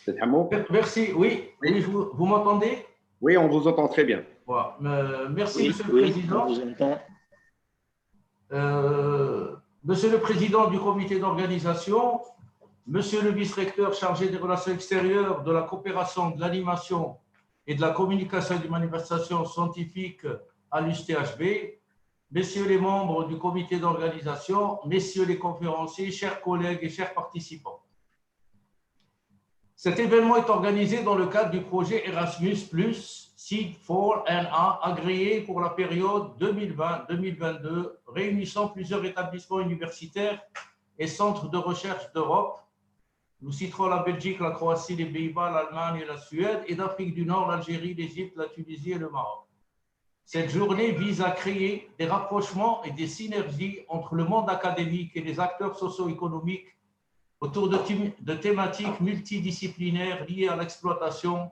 C'est Hamou? Merci. Oui, Oui, oui, vous m'entendez? oui, on vous entend très bien. Voilà. Merci, Oui, Monsieur le oui, on Président. vous entend. Monsieur le Président du comité d'organisation, Monsieur le vice-recteur chargé des relations extérieures, de la coopération, de l'animation et de la communication et des manifestations scientifiques à l'USTHB, Messieurs les membres du comité d'organisation, Messieurs les conférenciers, chers collègues et chers participants. Cet événement est organisé dans le cadre du projet Erasmus+, Seed for NA, agréé pour la période 2020-2022, réunissant plusieurs établissements universitaires et centres de recherche d'Europe. Nous citerons la Belgique, la Croatie, les Pays-Bas, l'Allemagne et la Suède, et d'Afrique du Nord, l'Algérie, l'Égypte, la Tunisie et le Maroc. Cette journée vise à créer des rapprochements et des synergies entre le monde académique et les acteurs socio-économiques autour de thématiques multidisciplinaires liées à l'exploitation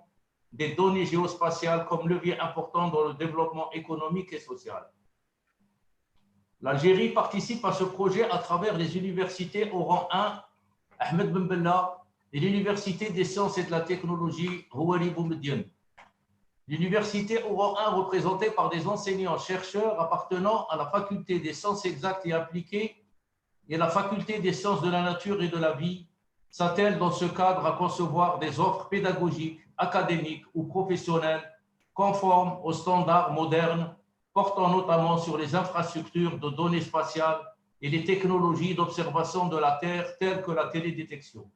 des données géospatiales comme levier important dans le développement économique et social. L'Algérie participe à ce projet à travers les universités au rang 1, Ahmed Ben Bella, et l'Université des sciences et de la technologie, Houari Boumediene. L'université au rang 1 représentée par des enseignants-chercheurs appartenant à la faculté des sciences exactes et appliquées et la faculté des sciences de la nature et de la vie s'attelle dans ce cadre à concevoir des offres pédagogiques, académiques ou professionnelles conformes aux standards modernes, portant notamment sur les infrastructures de données spatiales et les technologies d'observation de la Terre telles que la télédétection.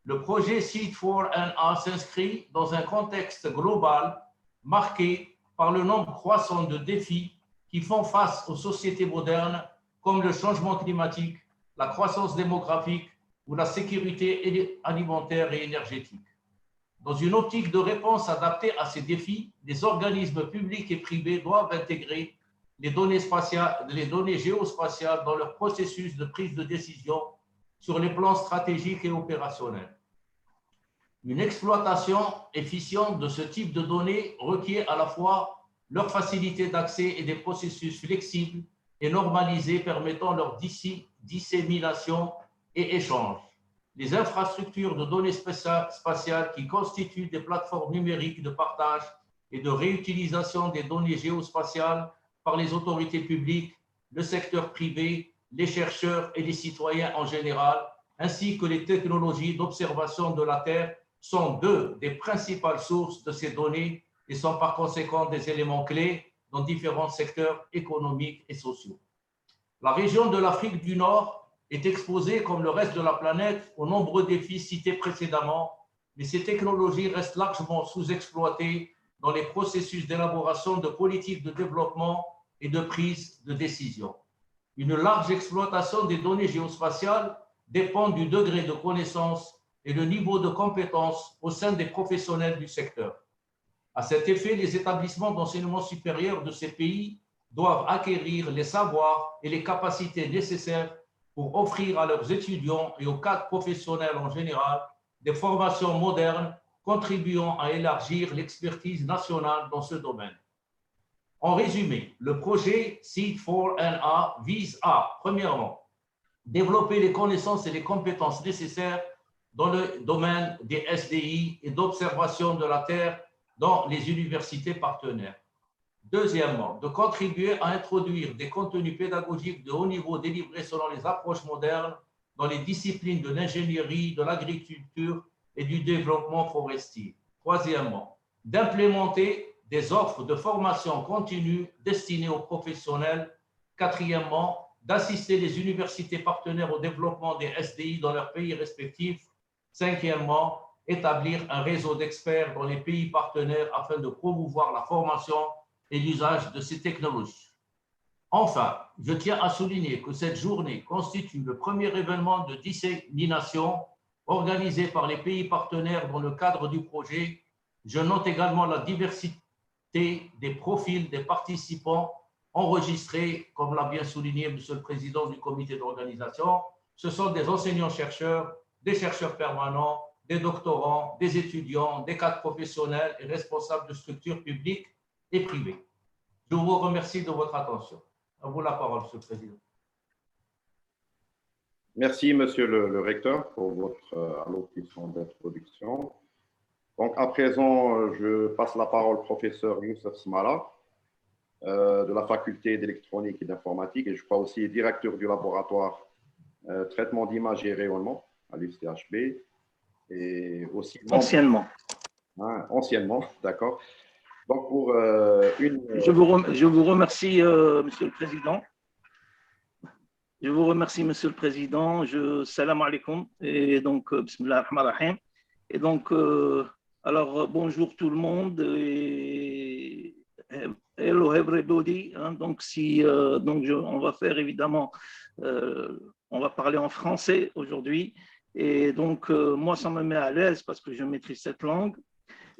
Le projet Seed4NA s'inscrit dans un contexte global marqué par le nombre croissant de défis qui font face aux sociétés modernes comme le changement climatique, la croissance démographique ou la sécurité alimentaire et énergétique. Dans une optique de réponse adaptée à ces défis, les organismes publics et privés doivent intégrer les données géospatiales dans leur processus de prise de décision sur les plans stratégiques et opérationnels. Une exploitation efficiente de ce type de données requiert à la fois leur facilité d'accès et des processus flexibles et normalisés permettant leur dissémination et échange. Les infrastructures de données spatiales qui constituent des plateformes numériques de partage et de réutilisation des données géospatiales par les autorités publiques, le secteur privé, les chercheurs et les citoyens en général, ainsi que les technologies d'observation de la Terre, sont deux des principales sources de ces données et sont par conséquent des éléments clés dans différents secteurs économiques et sociaux. La région de l'Afrique du Nord est exposée, comme le reste de la planète, aux nombreux défis cités précédemment, mais ces technologies restent largement sous-exploitées dans les processus d'élaboration de politiques de développement et de prise de décision. Une large exploitation des données géospatiales dépend du degré de connaissance et le niveau de compétence au sein des professionnels du secteur. À cet effet, les établissements d'enseignement supérieur de ces pays doivent acquérir les savoirs et les capacités nécessaires pour offrir à leurs étudiants et aux cadres professionnels en général des formations modernes contribuant à élargir l'expertise nationale dans ce domaine. En résumé, le projet Seed4NA vise à, premièrement, développer les connaissances et les compétences nécessaires dans le domaine des SDI et d'observation de la Terre dans les universités partenaires. Deuxièmement, de contribuer à introduire des contenus pédagogiques de haut niveau délivrés selon les approches modernes dans les disciplines de l'ingénierie, de l'agriculture et du développement forestier. Troisièmement, d'implémenter des offres de formation continue destinées aux professionnels. Quatrièmement, d'assister les universités partenaires au développement des SDI dans leurs pays respectifs. Cinquièmement, établir un réseau d'experts dans les pays partenaires afin de promouvoir la formation et l'usage de ces technologies. Enfin, je tiens à souligner que cette journée constitue le premier événement de dissémination organisé par les pays partenaires dans le cadre du projet. Je note également la diversité des profils des participants enregistrés, comme l'a bien souligné Monsieur le Président du comité d'organisation. Ce sont des enseignants-chercheurs, des chercheurs permanents, des doctorants, des étudiants, des cadres professionnels et responsables de structures publiques et privées. Je vous remercie de votre attention. À vous la parole, Monsieur le Président. Merci, monsieur le recteur, pour votre allocution d'introduction. Donc, à présent, je passe la parole au professeur Youssef Smala, de la faculté d'électronique et d'informatique, et je crois aussi directeur du laboratoire traitement d'images et rayonnement à l'UCHB, et aussi membre, Anciennement. hein, anciennement, d'accord. Donc, pour une. Je vous remercie, Monsieur le Président. Je vous remercie, Monsieur le Président. Salam alaikum. Et donc, bismillah ar-Rahman ar-Rahim. Et donc, alors, bonjour tout le monde. Et hello everybody. Hein, donc, on va faire évidemment, on va parler en français aujourd'hui. Et donc, moi, ça me met à l'aise parce que je maîtrise cette langue.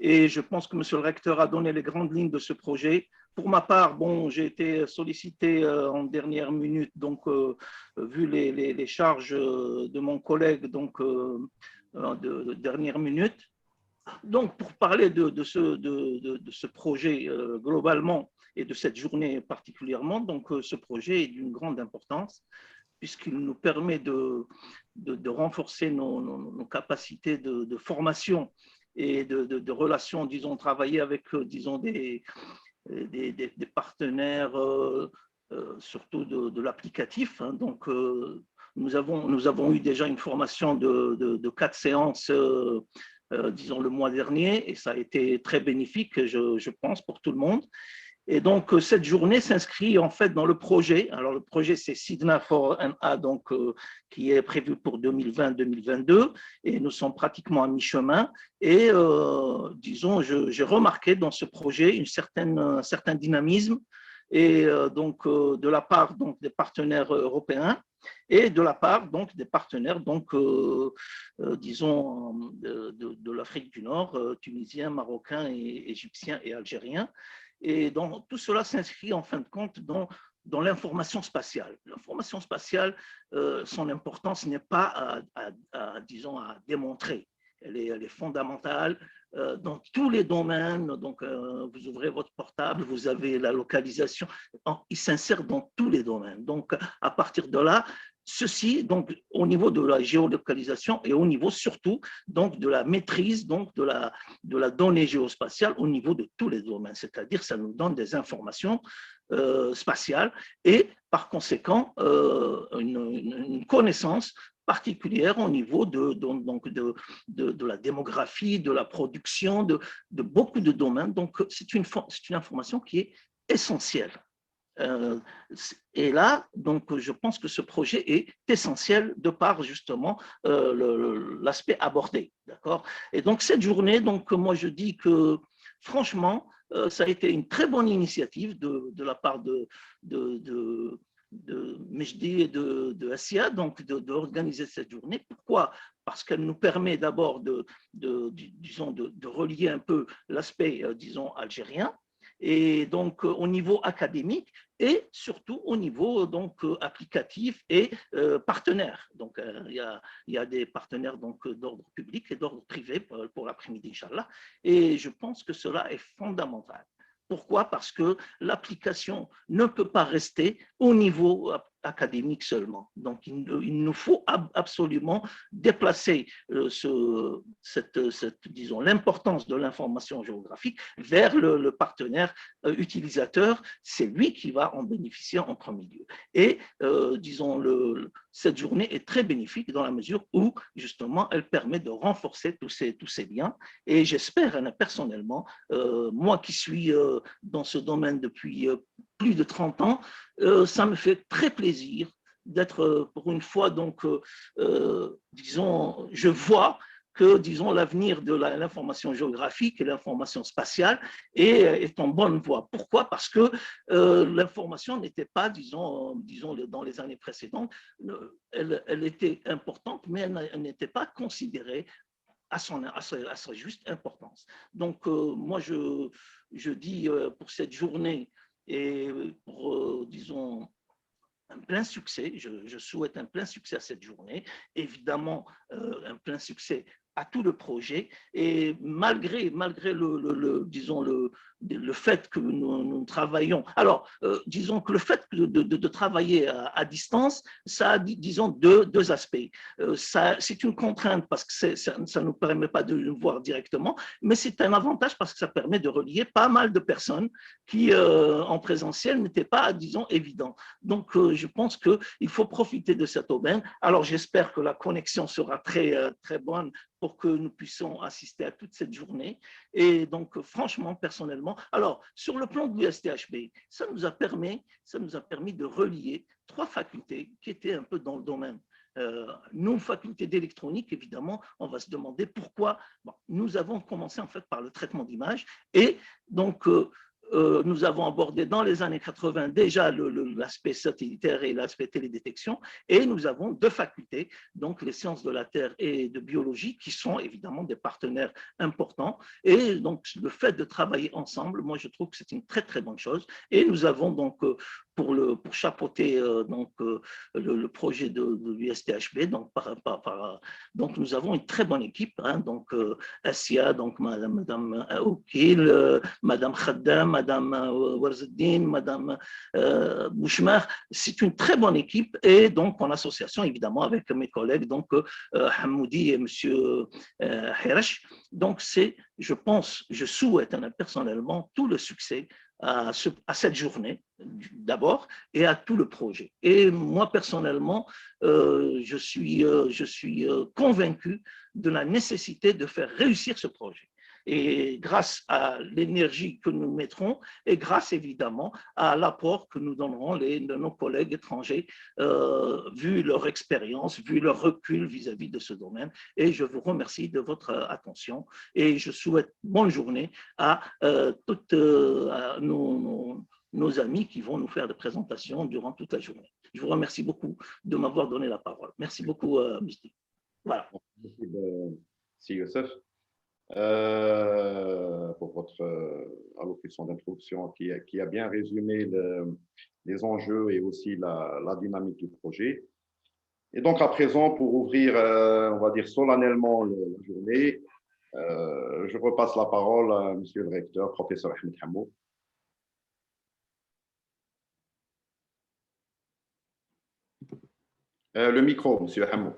Et je pense que Monsieur le recteur a donné les grandes lignes de ce projet. Pour ma part, bon, j'ai été sollicité en dernière minute, donc vu les charges de mon collègue, donc de dernière minute. Donc, pour parler de ce projet globalement et de cette journée particulièrement, donc ce projet est d'une grande importance puisqu'il nous permet de renforcer nos capacités de formation et de relations, disons, travailler avec, disons, des partenaires, surtout de l'applicatif. Hein. Donc, nous avons eu déjà une formation de 4 séances, disons, le mois dernier, et ça a été très bénéfique, je pense, pour tout le monde. Et donc, cette journée s'inscrit en fait dans le projet. Alors, le projet, c'est Sidna for MA, donc, qui est prévu pour 2020-2022. Et nous sommes pratiquement à mi-chemin. Et disons, j'ai remarqué dans ce projet un certain dynamisme et donc, de la part donc, des partenaires européens et de la part donc, des partenaires, donc, disons, de l'Afrique du Nord, tunisiens, marocains, égyptiens et algériens. Et donc, tout cela s'inscrit en fin de compte dans l'information spatiale. L'information spatiale, son importance n'est pas disons, à démontrer. Elle est fondamentale dans tous les domaines. Donc, vous ouvrez votre portable, vous avez la localisation. Il s'insère dans tous les domaines. Donc, à partir de là, ceci, donc, au niveau de la géolocalisation et au niveau surtout donc, de la maîtrise donc, de la donnée géospatiale au niveau de tous les domaines. C'est-à-dire, ça nous donne des informations spatiales et par conséquent, une connaissance particulière au niveau de la démographie, de la production, de beaucoup de domaines. Donc, c'est une information qui est essentielle. Et là, donc, je pense que ce projet est essentiel de par justement l'aspect abordé, d'accord. Et donc cette journée, donc moi je dis que franchement, ça a été une très bonne initiative de la part de Mejdi et de Assia, donc d'organiser cette journée. Pourquoi? Parce qu'elle nous permet d'abord disons, de relier un peu l'aspect, disons, algérien, et donc au niveau académique et surtout au niveau donc applicatif et partenaire. Donc il y a des partenaires donc d'ordre public et d'ordre privé pour l'après-midi, Inch'Allah. Et je pense que cela est fondamental. Pourquoi? Parce que l'application ne peut pas rester au niveau académique seulement. Donc, il nous faut absolument déplacer disons, l'importance de l'information géographique vers le partenaire utilisateur. C'est lui qui va en bénéficier en premier lieu. Et, disons, cette journée est très bénéfique dans la mesure où, justement, elle permet de renforcer tous ces liens. Et j'espère, personnellement, moi qui suis dans ce domaine depuis plus de 30 ans, ça me fait très plaisir d'être pour une fois, donc, disons, je vois que, disons, l'avenir de l'information géographique et l'information spatiale est en bonne voie. Pourquoi? Parce que l'information n'était pas, disons, dans les années précédentes, elle était importante, mais elle n'était pas considérée à sa juste importance. Donc, moi, je dis pour cette journée et pour, disons, un plein succès, je souhaite un plein succès à cette journée, évidemment un plein succès à tout le projet. Et malgré disons, le fait que nous travaillons, alors, disons que le fait de travailler à distance, ça a, disons, deux aspects. C'est une contrainte parce que ça ne nous permet pas de le voir directement, mais c'est un avantage parce que ça permet de relier pas mal de personnes qui, en présentiel, n'étaient pas, disons, évidents. Donc, je pense qu'il faut profiter de cette aubaine. Alors, j'espère que la connexion sera très bonne pour que nous puissions assister à toute cette journée. Et donc, franchement, personnellement, alors, sur le plan de l'USTHB, ça nous a permis de relier 3 facultés qui étaient un peu dans le domaine. Nous, faculté d'électronique, évidemment, on va se demander pourquoi. Bon, nous avons commencé en fait par le traitement d'image et donc nous avons abordé dans les années 80 déjà l'aspect satellitaire et l'aspect télédétection, et nous avons 2 facultés, donc les sciences de la Terre et de biologie, qui sont évidemment des partenaires importants. Et donc le fait de travailler ensemble, moi je trouve que c'est une très bonne chose. Et nous avons donc pour chapeauter le projet de l'USTHB, donc nous avons une très bonne équipe, hein, donc Assia, donc Madame Oukil, Madame Khaddam, Madame Warzeddin, Madame Bouchmar. C'est une très bonne équipe et donc en association évidemment avec mes collègues, donc Hamoudi et Monsieur Hirash. Donc je pense, je souhaite personnellement tout le succès à cette journée d'abord et à tout le projet. Et moi personnellement, je suis convaincu de la nécessité de faire réussir ce projet. Et grâce à l'énergie que nous mettrons et grâce évidemment à l'apport que nous donnerons de nos collègues étrangers, vu leur expérience, vu leur recul vis-à-vis de ce domaine. Et je vous remercie de votre attention et je souhaite bonne journée à toutes nos amis qui vont nous faire des présentations durant toute la journée. Je vous remercie beaucoup de m'avoir donné la parole. Merci beaucoup, Misty. Voilà. Merci, Youssef. Pour votre allocution d'introduction qui a bien résumé les enjeux et aussi la dynamique du projet. Et donc, à présent, pour ouvrir, on va dire, solennellement la journée, je repasse la parole à Monsieur le recteur, professeur Ahmed Hamou. Le micro, Monsieur Hamou.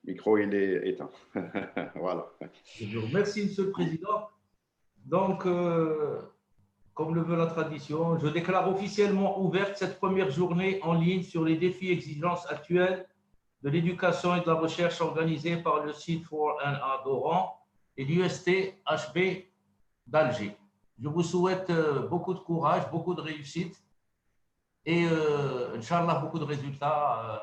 Le micro, il est éteint. Voilà. Je vous remercie, Monsieur le Président. Donc, comme le veut la tradition, je déclare officiellement ouverte cette première journée en ligne sur les défis et exigences actuelles de l'éducation et de la recherche organisée par le site 4NA d'Oran et l'USTHB d'Alger. Je vous souhaite beaucoup de courage, beaucoup de réussite et, Inch'Allah, beaucoup de résultats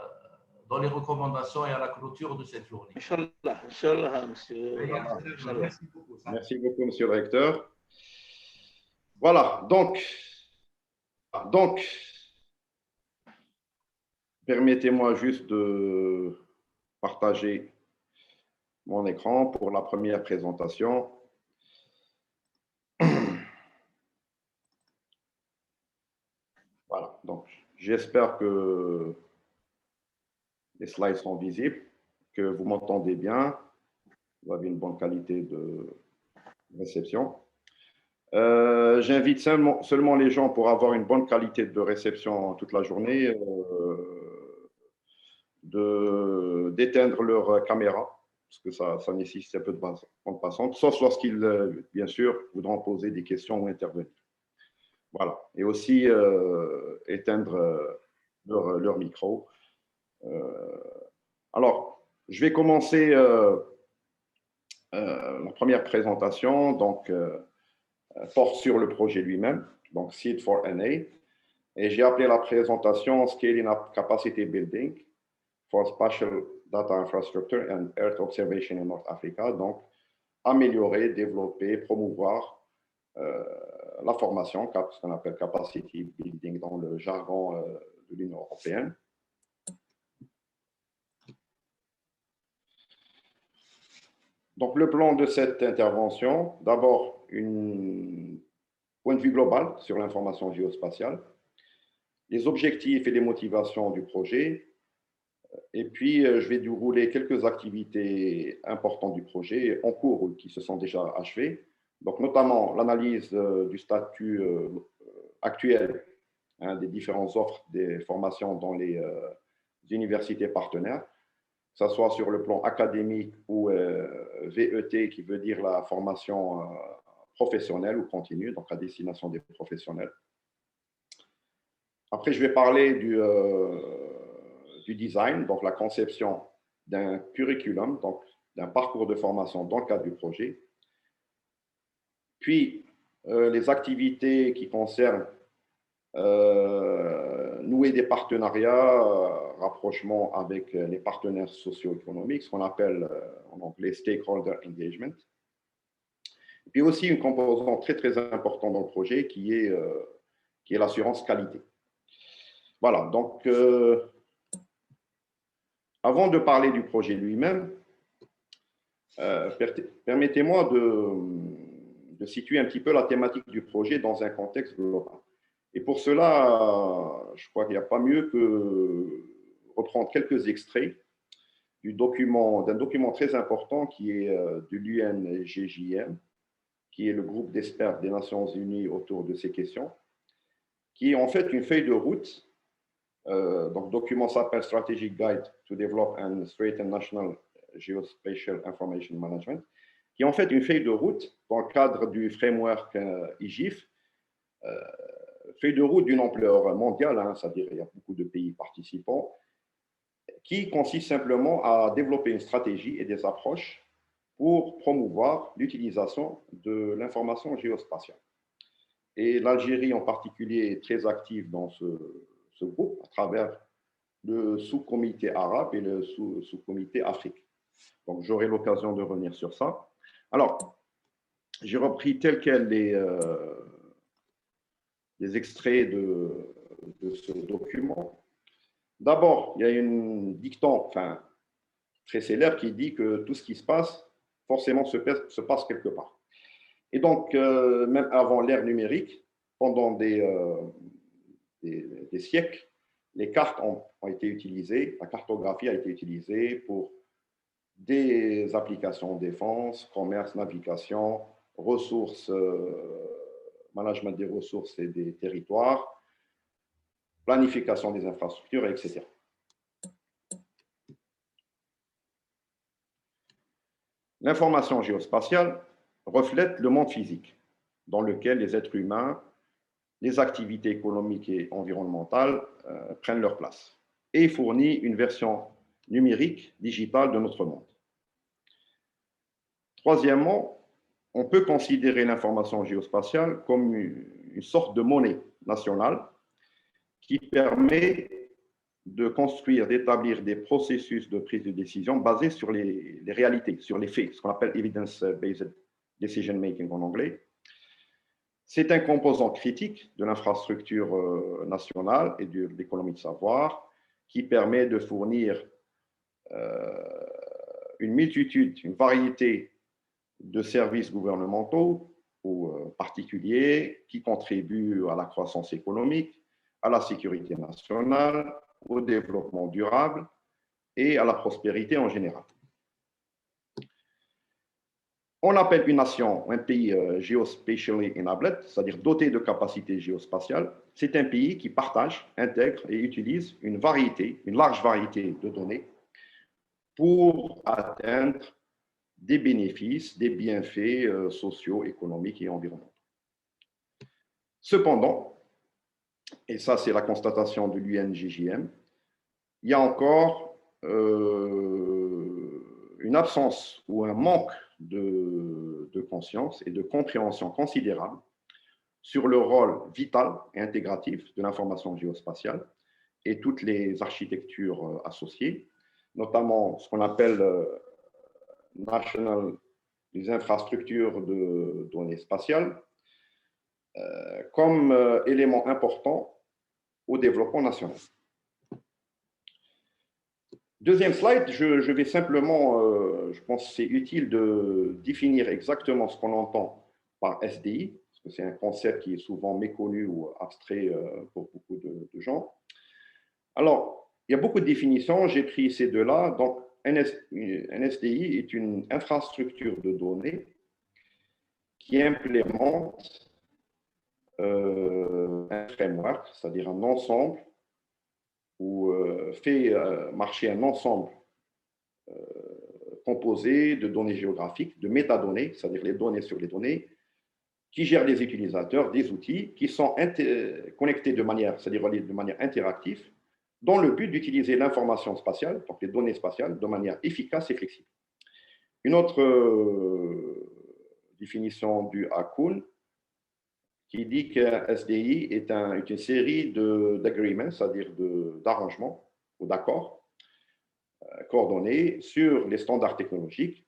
dans les recommandations et à la clôture de cette journée. Inch'Allah, monsieur. Merci beaucoup. Merci beaucoup, monsieur le recteur. Voilà, donc permettez-moi juste de partager mon écran pour la première présentation. Voilà, donc j'espère que les slides sont visibles, que vous m'entendez bien, vous avez une bonne qualité de réception. J'invite seulement les gens pour avoir une bonne qualité de réception toute la journée, d'éteindre leur caméra, parce que ça nécessite un peu de bande passante, sauf lorsqu'ils, bien sûr, voudront poser des questions ou intervenir. Voilà. Et aussi éteindre leur micro. Alors, je vais commencer la première présentation, donc porte sur le projet lui-même, donc SEED4NA, et j'ai appelé la présentation Scaling Up Capacity Building for Spatial Data Infrastructure and Earth Observation in North Africa, donc améliorer, développer, promouvoir la formation, ce qu'on appelle Capacity Building dans le jargon de l'Union européenne. Donc, le plan de cette intervention, d'abord, un point de vue global sur l'information géospatiale, les objectifs et les motivations du projet, Et puis, je vais dérouler quelques activités importantes du projet en cours ou qui se sont déjà achevées. Donc, notamment l'analyse du statut actuel des différentes offres des formations dans les universités partenaires, que ce soit sur le plan académique ou VET, qui veut dire la formation professionnelle ou continue, donc à destination des professionnels. Après, je vais parler du design, donc la conception d'un curriculum, donc d'un parcours de formation dans le cadre du projet. Puis, les activités qui concernent nouer des partenariats, rapprochement avec les partenaires socio-économiques, ce qu'on appelle en anglais stakeholder engagement. Et puis aussi une composante très, très importante dans le projet qui est l'assurance qualité. Voilà, donc avant de parler du projet lui-même, permettez-moi de situer un petit peu la thématique du projet dans un contexte global. Et pour cela, je crois qu'il n'y a pas mieux que reprendre quelques extraits d'un document très important qui est de l'UNGJM, qui est le groupe d'experts des Nations Unies autour de ces questions, qui est en fait une feuille de route. Donc, le document s'appelle Strategic Guide to Develop and Strengthen National Geospatial Information Management, qui est en fait une feuille de route dans le cadre du framework IGIF, feuille de route d'une ampleur mondiale, hein, c'est-à-dire il y a beaucoup de pays participants, qui consiste simplement à développer une stratégie et des approches pour promouvoir l'utilisation de l'information géospatiale. Et l'Algérie en particulier est très active dans ce groupe à travers le sous-comité arabe et le sous-comité Afrique. Donc, j'aurai l'occasion de revenir sur ça. Alors, j'ai repris tel quel des extraits de ce document. D'abord, il y a une dicton très célèbre qui dit que tout ce qui se passe, forcément se passe quelque part. Et donc, même avant l'ère numérique, pendant des siècles, les cartes ont été utilisées, la cartographie a été utilisée pour des applications défense, commerce, navigation, ressources, management des ressources et des territoires, planification des infrastructures, etc. L'information géospatiale reflète le monde physique dans lequel les êtres humains, les activités économiques et environnementales prennent leur place et fournit une version numérique, digitale de notre monde. Troisièmement, on peut considérer l'information géospatiale comme une sorte de monnaie nationale qui permet de construire, d'établir des processus de prise de décision basés sur les réalités, sur les faits, ce qu'on appelle evidence-based decision making en anglais. C'est un composant critique de l'infrastructure nationale et de l'économie de savoir qui permet de fournir une multitude, une variété de services gouvernementaux ou particuliers qui contribuent à la croissance économique, à la sécurité nationale, au développement durable et à la prospérité en général. On appelle une nation, un pays geospatially enabled, c'est-à-dire doté de capacités géospatiales. C'est un pays qui partage, intègre et utilise une large variété de données pour atteindre des bénéfices, des bienfaits sociaux, économiques et environnementaux. Cependant, et ça c'est la constatation de l'UNGJM, il y a encore une absence ou un manque de conscience et de compréhension considérable sur le rôle vital et intégratif de l'information géospatiale et toutes les architectures associées, notamment ce qu'on appelle les infrastructures de données spatiales, comme élément important au développement national. Deuxième slide, je vais simplement, je pense que c'est utile de définir exactement ce qu'on entend par SDI, parce que c'est un concept qui est souvent méconnu ou abstrait pour beaucoup de gens. Alors, il y a beaucoup de définitions, j'ai pris ces deux-là. Donc, un SDI est une infrastructure de données qui implémente un framework, c'est-à-dire un ensemble, ou fait marcher un ensemble composé de données géographiques, de métadonnées, c'est-à-dire les données sur les données, qui gèrent les utilisateurs, des outils qui sont connectés de manière, c'est-à-dire reliés de manière interactive, dans le but d'utiliser l'information spatiale, donc les données spatiales, de manière efficace et flexible. Une autre définition du Hakoun qui dit qu'un SDI est une série d'agreements, c'est-à-dire d'arrangements ou d'accords coordonnés sur les standards technologiques,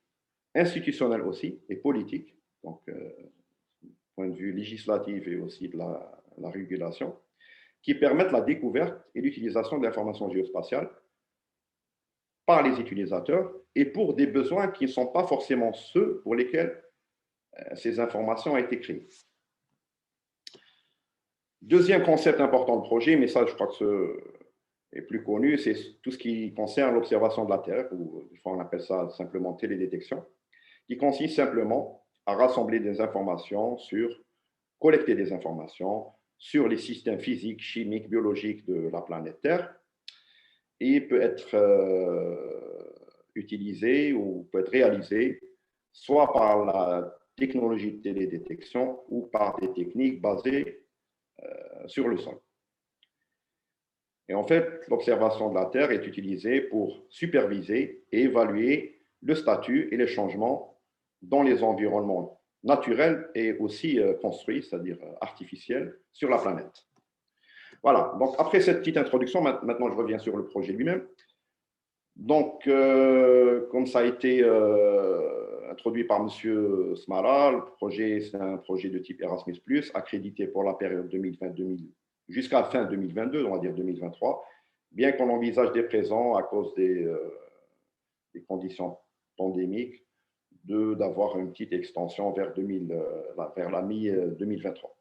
institutionnels aussi et politiques, donc point de vue législatif et aussi de la régulation, qui permettent la découverte et l'utilisation de l'information géospatiale par les utilisateurs et pour des besoins qui ne sont pas forcément ceux pour lesquels ces informations ont été créées. Deuxième concept important de projet, mais ça je crois que ce est plus connu, c'est tout ce qui concerne l'observation de la Terre, ou des fois on appelle ça simplement télédétection, qui consiste simplement à rassembler des informations collecter des informations sur les systèmes physiques, chimiques, biologiques de la planète Terre et peut être utilisé ou peut être réalisé soit par la technologie de télédétection ou par des techniques basées sur le sol. Et en fait, l'observation de la Terre est utilisée pour superviser et évaluer le statut et les changements dans les environnements naturels et aussi construits, c'est-à-dire artificiels, sur la planète. Voilà, donc après cette petite introduction, maintenant je reviens sur le projet lui-même. Donc, comme ça a été introduit par M. Smara, le projet, c'est un projet de type Erasmus+, accrédité pour la période 2020 jusqu'à fin 2022, on va dire 2023, bien qu'on envisage dès présent, à cause des conditions pandémiques, d'avoir une petite extension vers la mi-2023.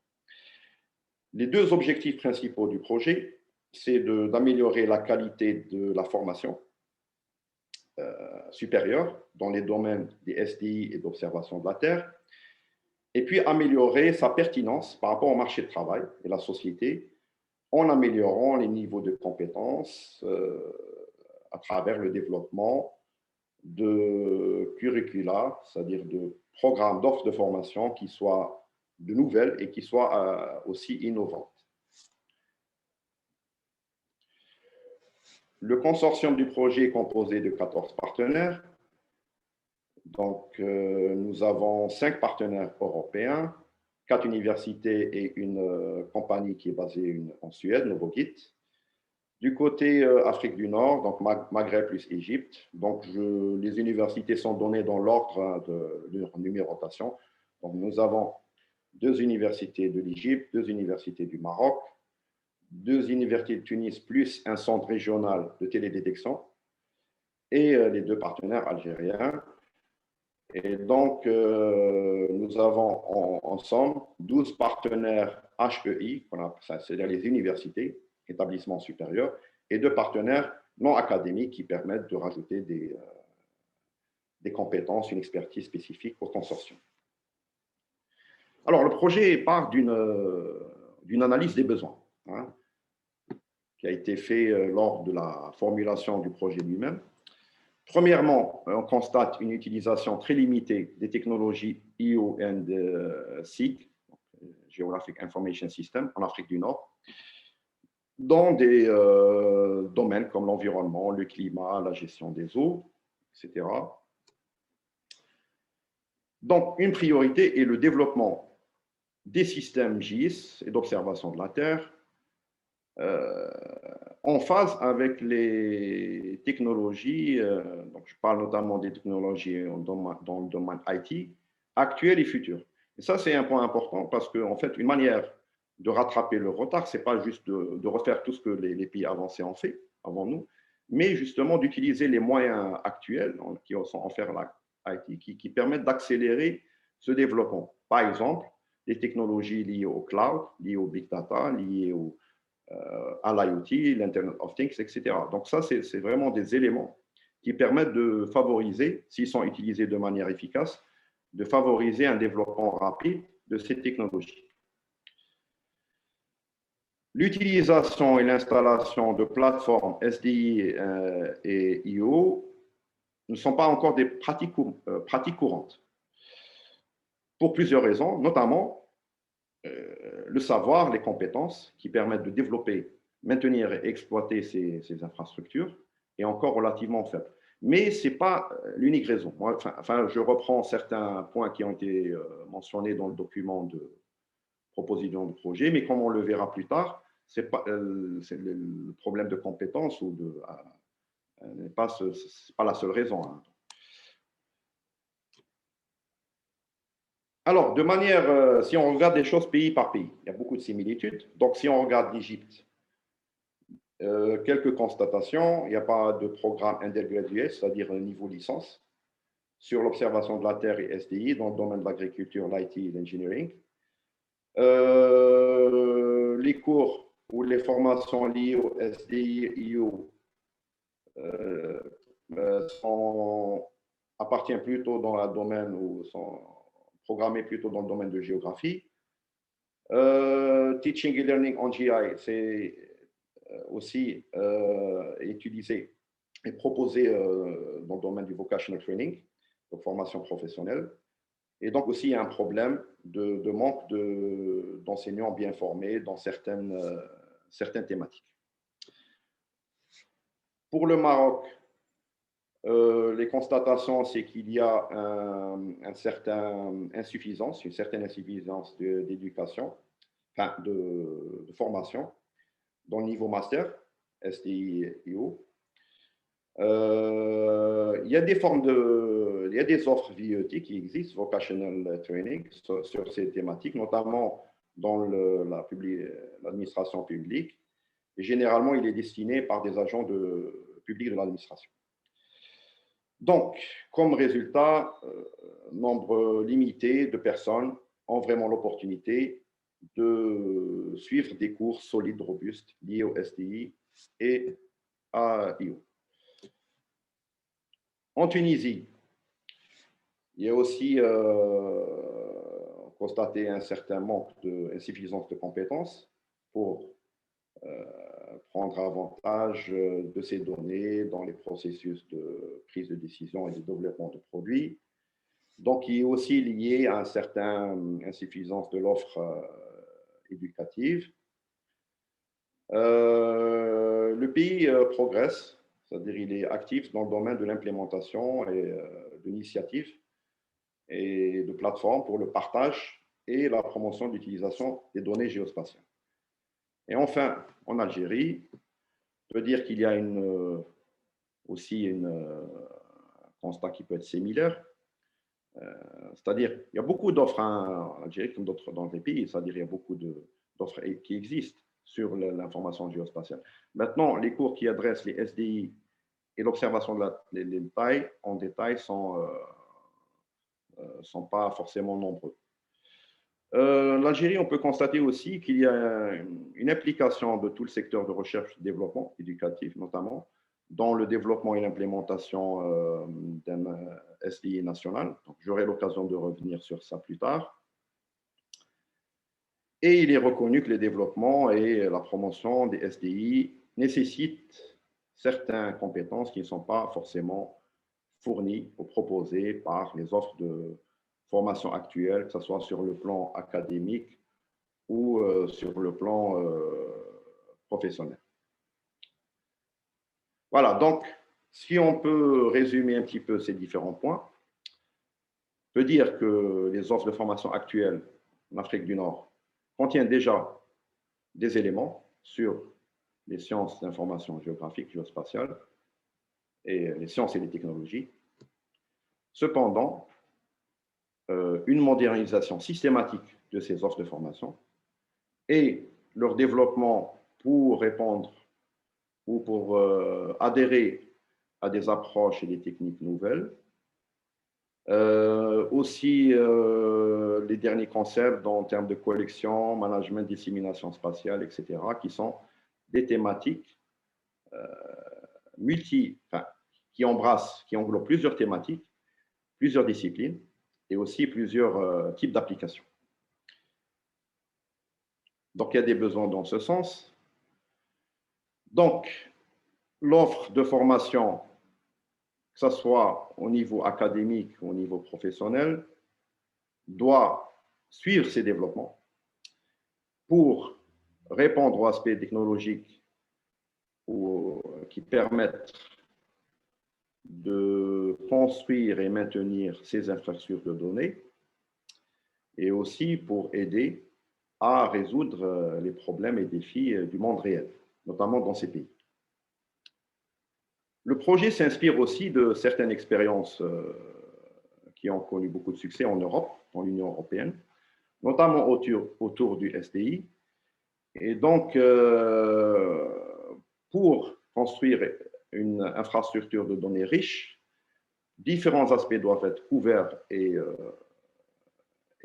Les deux objectifs principaux du projet, c'est d'améliorer la qualité de la formation supérieure dans les domaines des SDI et d'observation de la Terre, et puis améliorer sa pertinence par rapport au marché de travail et la société en améliorant les niveaux de compétences à travers le développement de curricula, c'est-à-dire de programmes d'offres de formation qui soient de nouvelles et qui soient aussi innovantes. Le consortium du projet est composé de 14 partenaires. Donc, nous avons 5 partenaires européens, 4 universités et une compagnie qui est basée en Suède, Novogit. Du côté Afrique du Nord, donc Maghreb plus Égypte, donc les universités sont données dans l'ordre de leur numérotation. Donc, nous avons 2 universités de l'Égypte, 2 universités du Maroc, 2 universités de Tunis, plus un centre régional de télédétection, et les 2 partenaires algériens. Et donc, nous avons ensemble 12 partenaires HEI, c'est-à-dire les universités, établissements supérieurs, et 2 partenaires non académiques qui permettent de rajouter des compétences, une expertise spécifique au consortium. Alors, le projet part d'une analyse des besoins, qui a été fait lors de la formulation du projet lui-même. Premièrement, on constate une utilisation très limitée des technologies EO and SIG, Geographic Information System, en Afrique du Nord, dans des domaines comme l'environnement, le climat, la gestion des eaux, etc. Donc, une priorité est le développement des systèmes GIS et d'observation de la Terre en phase avec les technologies, donc je parle notamment des technologies dans le domaine IT, actuelles et futures. Et ça, c'est un point important parce qu'en fait, une manière de rattraper le retard, ce n'est pas juste de refaire tout ce que les pays avancés ont fait avant nous, mais justement d'utiliser les moyens actuels qui sont offerts à l'IT, qui permettent d'accélérer ce développement. Par exemple, les technologies liées au cloud, liées au big data, liées à l'IoT, l'Internet of Things, etc. Donc ça, c'est vraiment des éléments qui permettent de favoriser, s'ils sont utilisés de manière efficace, de favoriser un développement rapide de ces technologies. L'utilisation et l'installation de plateformes SDI et IO ne sont pas encore des pratiques courantes, pour plusieurs raisons, notamment le savoir, les compétences qui permettent de développer, maintenir et exploiter ces infrastructures est encore relativement faible. Mais ce n'est pas l'unique raison. Moi, je reprends certains points qui ont été mentionnés dans le document de proposition de projet, mais comme on le verra plus tard, c'est le problème de compétences ou n'est pas la seule raison. Hein. Alors, de manière, si on regarde les choses pays par pays, il y a beaucoup de similitudes. Donc, si on regarde l'Égypte, quelques constatations. Il n'y a pas de programme undergraduate, c'est-à-dire niveau licence, sur l'observation de la Terre et SDI dans le domaine de l'agriculture, l'IT et l'engineering. Les cours ou les formations liées au SDI et IO appartiennent plutôt dans le domaine ou sont programmés plutôt dans le domaine de géographie. Teaching et learning en GI, c'est aussi utilisé et proposé dans le domaine du vocational training, de formation professionnelle. Et donc aussi, il y a un problème de manque d'enseignants bien formés dans certaines thématiques. Pour le Maroc, les constatations, c'est qu'il y a une certaine insuffisance d'éducation, enfin de formation dans le niveau master, STI et IO. Il y a des offres VET qui existent, Vocational Training, sur ces thématiques, notamment dans l'administration publique. Et généralement, il est destiné par des agents publics de l'administration. Donc, comme résultat, nombre limité de personnes ont vraiment l'opportunité de suivre des cours solides, robustes, liés au STI et à IO. En Tunisie, il y a aussi constaté un certain manque d'insuffisance de compétences pour prendre avantage de ces données dans les processus de prise de décision et de développement de produits. Donc, il est aussi lié à une certaine insuffisance de l'offre éducative. Le pays progresse, c'est-à-dire il est actif dans le domaine de l'implémentation et de l'initiative et de plateformes pour le partage et la promotion de l'utilisation des données géospatiales. Et enfin, en Algérie, on peut dire qu'il y a aussi un constat qui peut être similaire. C'est-à-dire, il y a beaucoup d'offres en Algérie comme d'autres dans les pays, c'est-à-dire il y a beaucoup d'offres qui existent sur l'information géospatiale. Maintenant, les cours qui adressent les SDI et l'observation des détails en détail sont pas forcément nombreux. L'Algérie, on peut constater aussi qu'il y a une implication de tout le secteur de recherche et développement éducatif, notamment, dans le développement et l'implémentation d'un SDI national. Donc, j'aurai l'occasion de revenir sur ça plus tard. Et il est reconnu que le développement et la promotion des SDI nécessitent certaines compétences qui ne sont pas forcément fournies ou proposées par les offres de formation actuelles, que ce soit sur le plan académique ou sur le plan professionnel. Voilà, donc, si on peut résumer un petit peu ces différents points, on peut dire que les offres de formation actuelles en Afrique du Nord contiennent déjà des éléments sur les sciences d'information géographique, géospatiale, et les sciences et les technologies. Cependant, une modernisation systématique de ces offres de formation et leur développement pour répondre ou pour adhérer à des approches et des techniques nouvelles. Aussi, les derniers concepts en termes de collection, management, dissémination spatiale, etc., qui sont des thématiques qui englobent plusieurs thématiques, plusieurs disciplines et aussi plusieurs types d'applications. Donc, il y a des besoins dans ce sens. Donc, l'offre de formation, que ce soit au niveau académique ou au niveau professionnel, doit suivre ces développements pour répondre aux aspects technologiques qui permettent de construire et maintenir ces infrastructures de données et aussi pour aider à résoudre les problèmes et défis du monde réel, notamment dans ces pays. Le projet s'inspire aussi de certaines expériences qui ont connu beaucoup de succès en Europe, dans l'Union européenne, notamment autour du SDI. Et donc, pour construire une infrastructure de données riche, différents aspects doivent être couverts et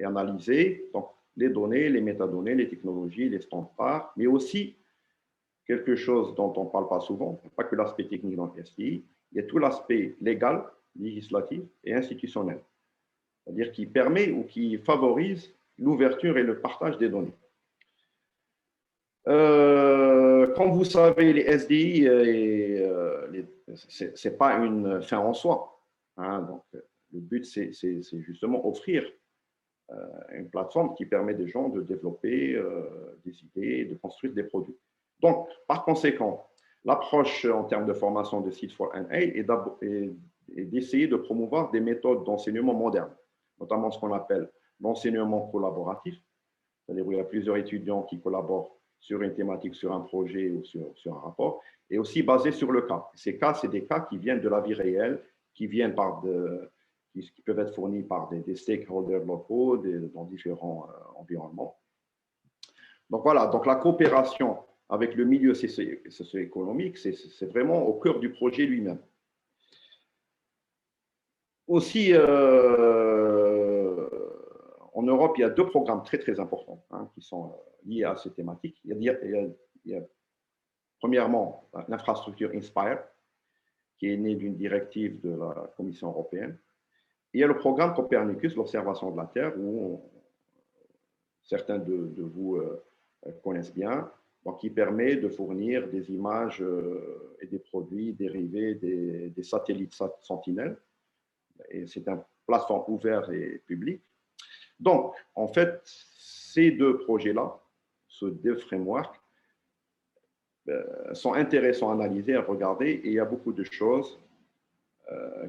analysés. Donc, les données, les métadonnées, les technologies, les standards, mais aussi quelque chose dont on ne parle pas souvent, pas que l'aspect technique dans le SDI, il y a tout l'aspect légal, législatif et institutionnel, c'est-à-dire qui permet ou qui favorise l'ouverture et le partage des données. Comme vous savez, les SDI, ce n'est pas une fin en soi. Hein, donc, le but, c'est justement offrir une plateforme qui permet des gens de développer des idées, de construire des produits. Donc, par conséquent, l'approche en termes de formation de Seed4NA est d'essayer de promouvoir des méthodes d'enseignement modernes, notamment ce qu'on appelle l'enseignement collaboratif, c'est-à-dire où il y a plusieurs étudiants qui collaborent sur une thématique, sur un projet ou sur un rapport, et aussi basé sur le cas. Ces cas, c'est des cas qui viennent de la vie réelle, qui peuvent être fournis par des stakeholders locaux dans différents environnements. Donc voilà, donc la coopération avec le milieu socio-économique, c'est vraiment au cœur du projet lui-même. Aussi, en Europe, il y a deux programmes très, très importants qui sont liés à ces thématiques. Il y a premièrement l'infrastructure INSPIRE, qui est née d'une directive de la Commission européenne. Il y a le programme Copernicus, l'observation de la Terre, où certains de vous connaissent bien, donc qui permet de fournir des images et des produits dérivés des satellites Sentinelle. Et c'est une plateforme ouverte et publique. Donc, en fait, ces deux projets-là, ces deux frameworks, sont intéressants à analyser, à regarder, et il y a beaucoup de choses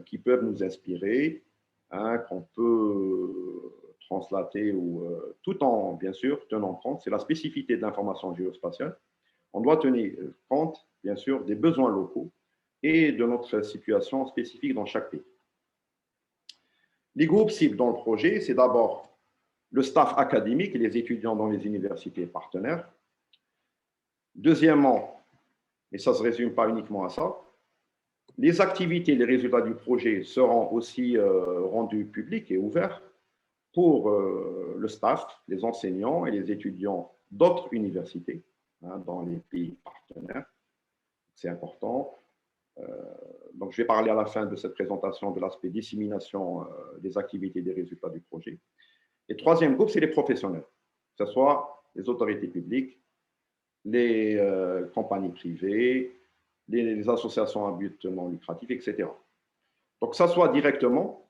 qui peuvent nous inspirer, qu'on peut translater, tout en, bien sûr, tenant compte, c'est la spécificité de l'information géospatiale. On doit tenir compte, bien sûr, des besoins locaux et de notre situation spécifique dans chaque pays. Les groupes cibles dans le projet, c'est d'abord le staff académique et les étudiants dans les universités partenaires. Deuxièmement, et ça ne se résume pas uniquement à ça, les activités et les résultats du projet seront aussi rendus publics et ouverts pour le staff, les enseignants et les étudiants d'autres universités dans les pays partenaires. C'est important. Donc, je vais parler à la fin de cette présentation de l'aspect dissémination des activités et des résultats du projet. Et troisième groupe, c'est les professionnels, que ce soit les autorités publiques, les compagnies privées, les associations à but non lucratif, etc. Donc, que ce soit directement,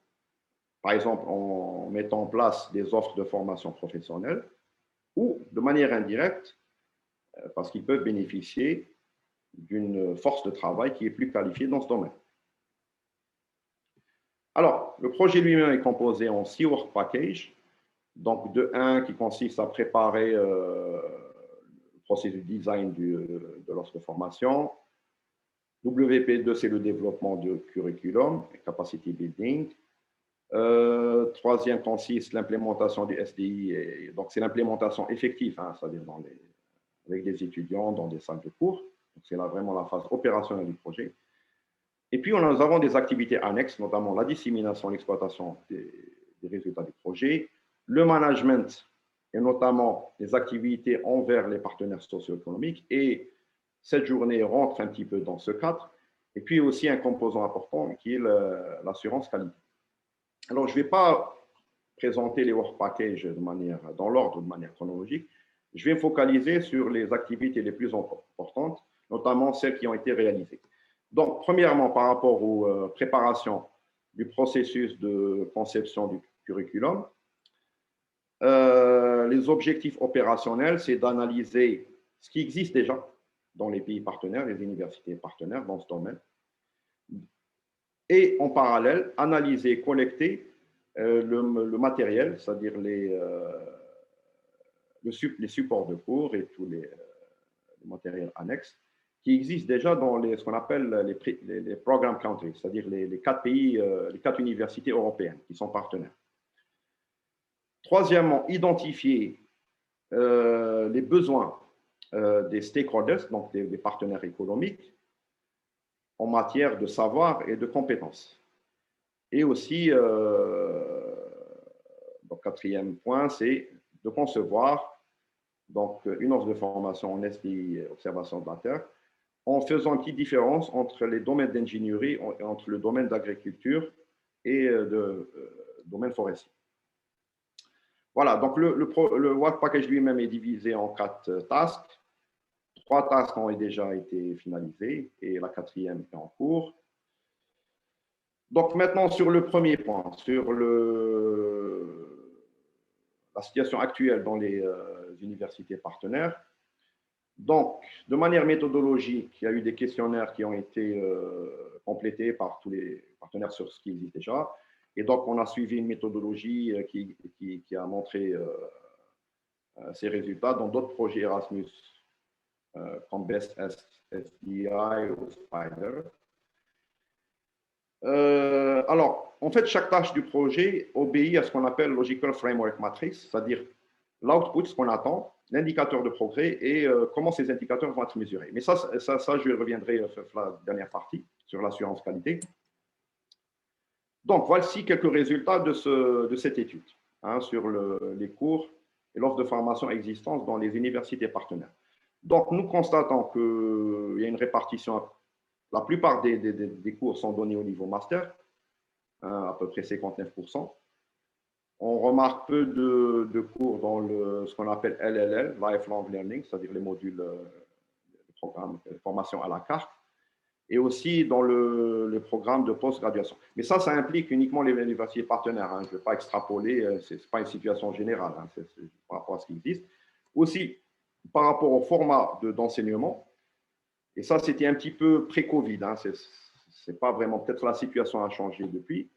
par exemple en mettant en place des offres de formation professionnelle, ou de manière indirecte, parce qu'ils peuvent bénéficier d'une force de travail qui est plus qualifiée dans ce domaine. Alors, le projet lui-même est composé en 6 work packages. Donc, de 1 qui consiste à préparer le processus de design de l'offre de formation. WP2, c'est le développement du curriculum, capacity building. Troisième consiste l'implémentation du SDI. Et donc, c'est l'implémentation effective, c'est-à-dire avec des étudiants dans des salles de cours. C'est vraiment la phase opérationnelle du projet. Et puis, nous avons des activités annexes, notamment la dissémination et l'exploitation des résultats du projet, le management et notamment les activités envers les partenaires socio-économiques et cette journée rentre un petit peu dans ce cadre. Et puis aussi un composant important qui est l'assurance qualité. Alors, je ne vais pas présenter les work packages dans l'ordre, de manière chronologique. Je vais me focaliser sur les activités les plus importantes, notamment celles qui ont été réalisées. Donc, premièrement, par rapport aux préparations du processus de conception du curriculum, les objectifs opérationnels, c'est d'analyser ce qui existe déjà dans les pays partenaires, les universités partenaires dans ce domaine, et en parallèle, analyser, collecter le matériel, c'est-à-dire les supports de cours et tous les matériels annexes qui existent déjà dans ce qu'on appelle les program countries, c'est-à-dire les 4 pays, les 4 universités européennes qui sont partenaires. Troisièmement, identifier les besoins des stakeholders, donc des partenaires économiques, en matière de savoir et de compétences. Et aussi, donc, quatrième point, c'est de concevoir donc, une offre de formation en SDI, observation de la Terre, en faisant une petite différence entre les domaines d'ingénierie et entre le domaine d'agriculture et le domaine forestier. Voilà, donc le work package lui-même est divisé en 4 tasks. 3 tasks ont déjà été finalisées et la 4e est en cours. Donc maintenant, sur le premier point, sur la situation actuelle dans les universités partenaires. Donc, de manière méthodologique, il y a eu des questionnaires qui ont été complétés par tous les partenaires sur ce qui existe déjà. Et donc, on a suivi une méthodologie qui a montré ces résultats dans d'autres projets Erasmus, comme Best SDI ou Spider. Alors, en fait, chaque tâche du projet obéit à ce qu'on appelle Logical Framework Matrix, c'est-à-dire l'output, ce qu'on attend, l'indicateur de progrès et comment ces indicateurs vont être mesurés. Mais ça je reviendrai sur la dernière partie, sur l'assurance qualité. Donc, voici quelques résultats de cette étude sur les cours et l'offre de formation existante dans les universités partenaires. Donc, nous constatons qu'il y a une répartition, la plupart des cours sont donnés au niveau master, à peu près 59%. On remarque peu de cours dans ce qu'on appelle LLL, Lifelong Learning, c'est-à-dire les modules de programme de formation à la carte, et aussi dans le programme de post-graduation. Mais ça implique uniquement les universités partenaires. Je ne vais pas extrapoler, ce n'est pas une situation générale, c'est par rapport à ce qui existe. Aussi, par rapport au format d'enseignement, et ça, c'était un petit peu pré-Covid, c'est pas vraiment, peut-être la situation a changé depuis.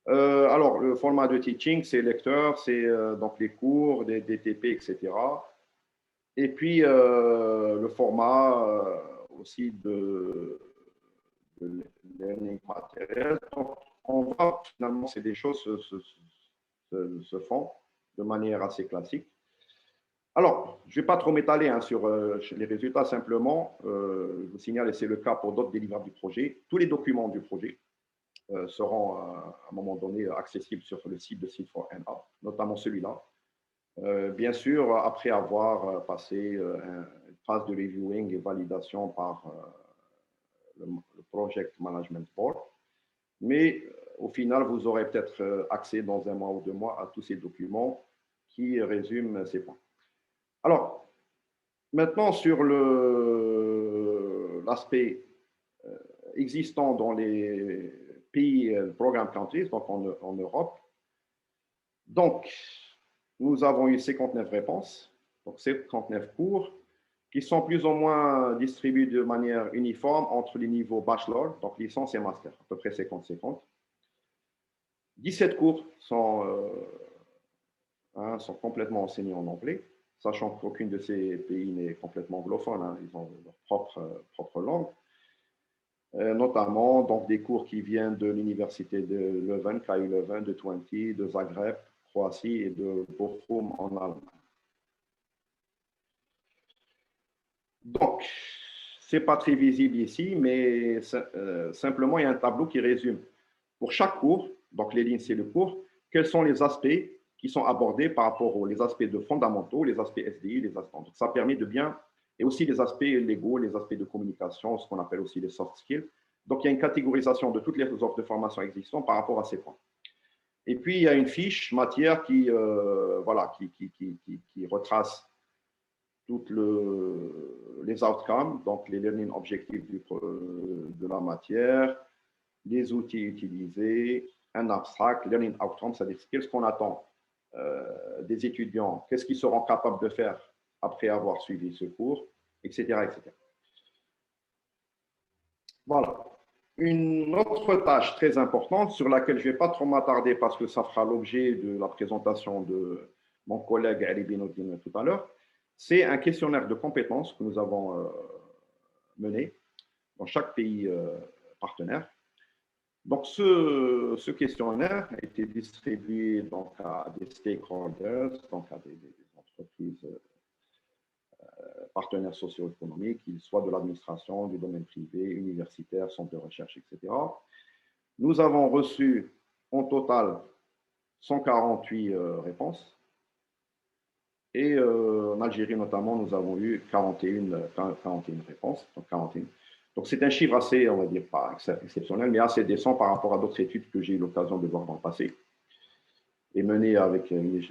Alors, le format de teaching, c'est lecteur, c'est donc les cours, des DTP, etc. Et puis, le format aussi de learning matériel. Donc, on voit finalement, c'est des choses se font de manière assez classique. Alors, je ne vais pas trop m'étaler sur les résultats, simplement, je vous signale, et c'est le cas pour d'autres délivrables du projet, tous les documents du projet seront à un moment donné accessibles sur le site de Seed4NA, notamment celui-là. Bien sûr, après avoir passé une phase de reviewing et validation par le Project Management Board. Mais au final, vous aurez peut-être accès dans 1 mois ou 2 mois à tous ces documents qui résument ces points. Alors, maintenant sur l'aspect existant dans les pays Program Countries, donc en Europe. Donc, nous avons eu 59 réponses, donc 59 cours, qui sont plus ou moins distribués de manière uniforme entre les niveaux bachelor, donc licence et master, à peu près 50-50. 17 cours sont complètement enseignés en anglais, sachant qu'aucune de ces pays n'est complètement anglophone, ils ont leur propre langue. Notamment donc, des cours qui viennent de l'université de Leuven, KU Leuven, de Twente, de Zagreb, Croatie et de Bochum en Allemagne. Donc, ce n'est pas très visible ici, mais simplement, il y a un tableau qui résume pour chaque cours, donc les lignes, c'est le cours, quels sont les aspects qui sont abordés par rapport aux aspects de fondamentaux, les aspects SDI, les aspects. Donc, ça permet de bien et aussi les aspects légaux, les aspects de communication, ce qu'on appelle aussi les soft skills. Donc, il y a une catégorisation de toutes les offres de formation existantes par rapport à ces points. Et puis, il y a une fiche matière qui retrace toutes les outcomes, donc les learning objectives de la matière, les outils utilisés, un abstract, learning outcomes, c'est-à-dire qu'est-ce qu'on attend des étudiants, qu'est-ce qu'ils seront capables de faire après avoir suivi ce cours, etc., etc. Voilà. Une autre tâche très importante sur laquelle je ne vais pas trop m'attarder parce que ça fera l'objet de la présentation de mon collègue Ali Binoudine tout à l'heure, c'est un questionnaire de compétences que nous avons mené dans chaque pays partenaire. Donc, ce questionnaire a été distribué donc, à des stakeholders, donc à des entreprises partenaires socio-économiques, qu'ils soient de l'administration, du domaine privé, universitaire, centre de recherche, etc. Nous avons reçu en total 148 réponses. Et en Algérie, notamment, nous avons eu 41 réponses. Donc, 41. Donc, c'est un chiffre assez, on va dire, pas exceptionnel, mais assez décent par rapport à d'autres études que j'ai eu l'occasion de voir dans le passé et menées avec une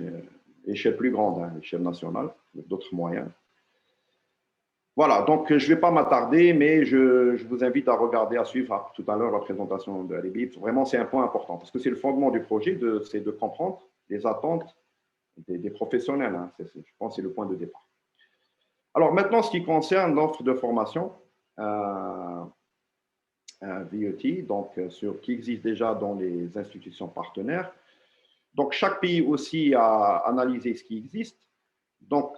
échelle plus grande, hein, l'échelle nationale, avec d'autres moyens. Voilà, donc je ne vais pas m'attarder, mais je vous invite à regarder, à suivre tout à l'heure la présentation de Alibi. Vraiment, c'est un point important parce que c'est le fondement du projet, c'est de comprendre les attentes des professionnels. Hein. Je pense que c'est le point de départ. Alors maintenant, ce qui concerne l'offre de formation VET, donc qui existe déjà dans les institutions partenaires. Donc chaque pays aussi a analysé ce qui existe. Donc,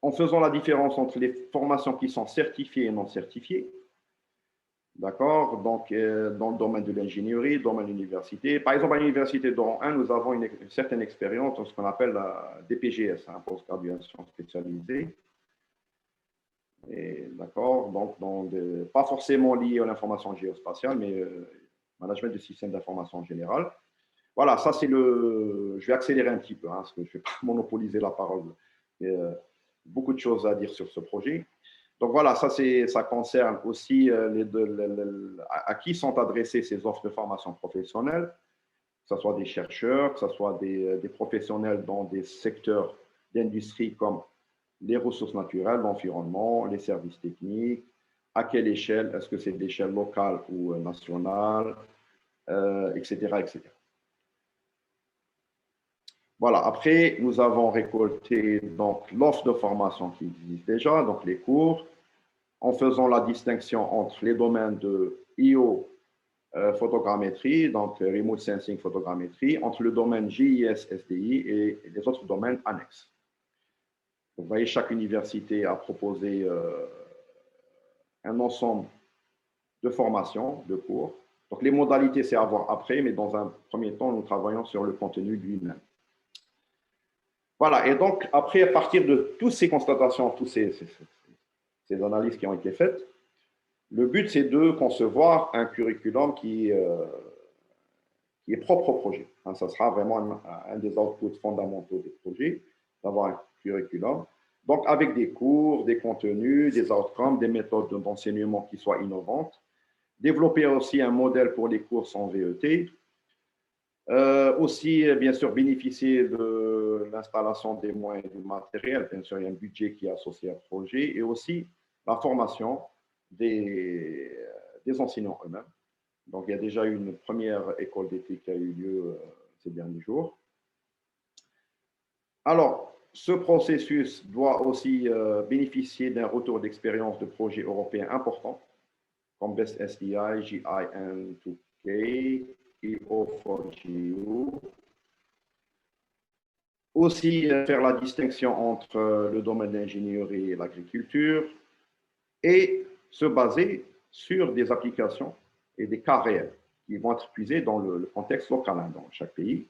en faisant la différence entre les formations qui sont certifiées et non certifiées. D'accord? Donc, dans le domaine de l'ingénierie, domaine de l'université. Par exemple, à l'université d'Oran 1, nous avons une certaine expérience dans ce qu'on appelle la DPGS, hein, post-graduation spécialisée. D'accord? Donc, pas forcément lié à l'information géospatiale, mais management du système d'information en général. Voilà, ça c'est je vais accélérer un petit peu, hein, parce que je ne vais pas monopoliser la parole. Beaucoup de choses à dire sur ce projet. Donc voilà, ça concerne aussi à qui sont adressées ces offres de formation professionnelle, que ce soit des chercheurs, que ce soit des professionnels dans des secteurs d'industrie comme les ressources naturelles, l'environnement, les services techniques, à quelle échelle, est-ce que c'est d'échelle locale ou nationale, etc., etc. Voilà, après, nous avons récolté donc l'offre de formation qui existe déjà, donc les cours, en faisant la distinction entre les domaines de IO photogrammétrie, donc Remote Sensing photogrammétrie, entre le domaine GIS SDI et les autres domaines annexes. Donc, vous voyez, chaque université a proposé un ensemble de formations, de cours. Donc, les modalités, c'est à voir après, mais dans un premier temps, nous travaillons sur le contenu lui-même. Voilà, et donc, après, à partir de toutes ces constatations, toutes ces analyses qui ont été faites, le but, c'est de concevoir un curriculum qui est propre au projet. Hein, ça sera vraiment un des outputs fondamentaux des projets, d'avoir un curriculum. Donc, avec des cours, des contenus, des outcomes, des méthodes d'enseignement qui soient innovantes. Développer aussi un modèle pour les cours en VET. Aussi, bien sûr, bénéficier de l'installation des moyens et du matériel. Bien sûr, il y a un budget qui est associé au projet. Et aussi, la formation des enseignants eux-mêmes. Donc, il y a déjà eu une première école d'été qui a eu lieu ces derniers jours. Alors, ce processus doit aussi bénéficier d'un retour d'expérience de projets européens importants, comme Best SDI, GIN2K, EO4GU. Aussi, faire la distinction entre le domaine de l'ingénierie et l'agriculture et se baser sur des applications et des cas réels qui vont être puisés dans le contexte local, hein, dans chaque pays.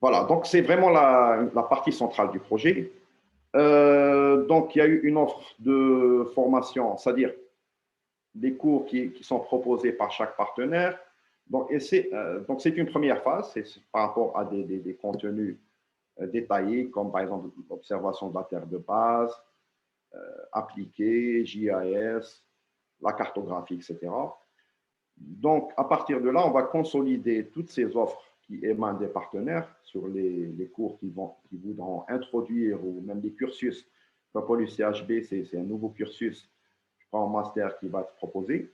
Voilà, donc c'est vraiment la partie centrale du projet. Donc, il y a eu une offre de formation, c'est-à-dire des cours qui sont proposés par chaque partenaire. Donc, c'est une première phase, c'est par rapport à des contenus détaillés, comme par exemple l'observation de la Terre de base, appliquée, JIS, la cartographie, etc. Donc, à partir de là, on va consolider toutes ces offres qui émanent des partenaires sur les cours qui voudront introduire ou même des cursus. Comme pour l'UCHB, c'est un nouveau cursus, je crois, en master qui va être proposé.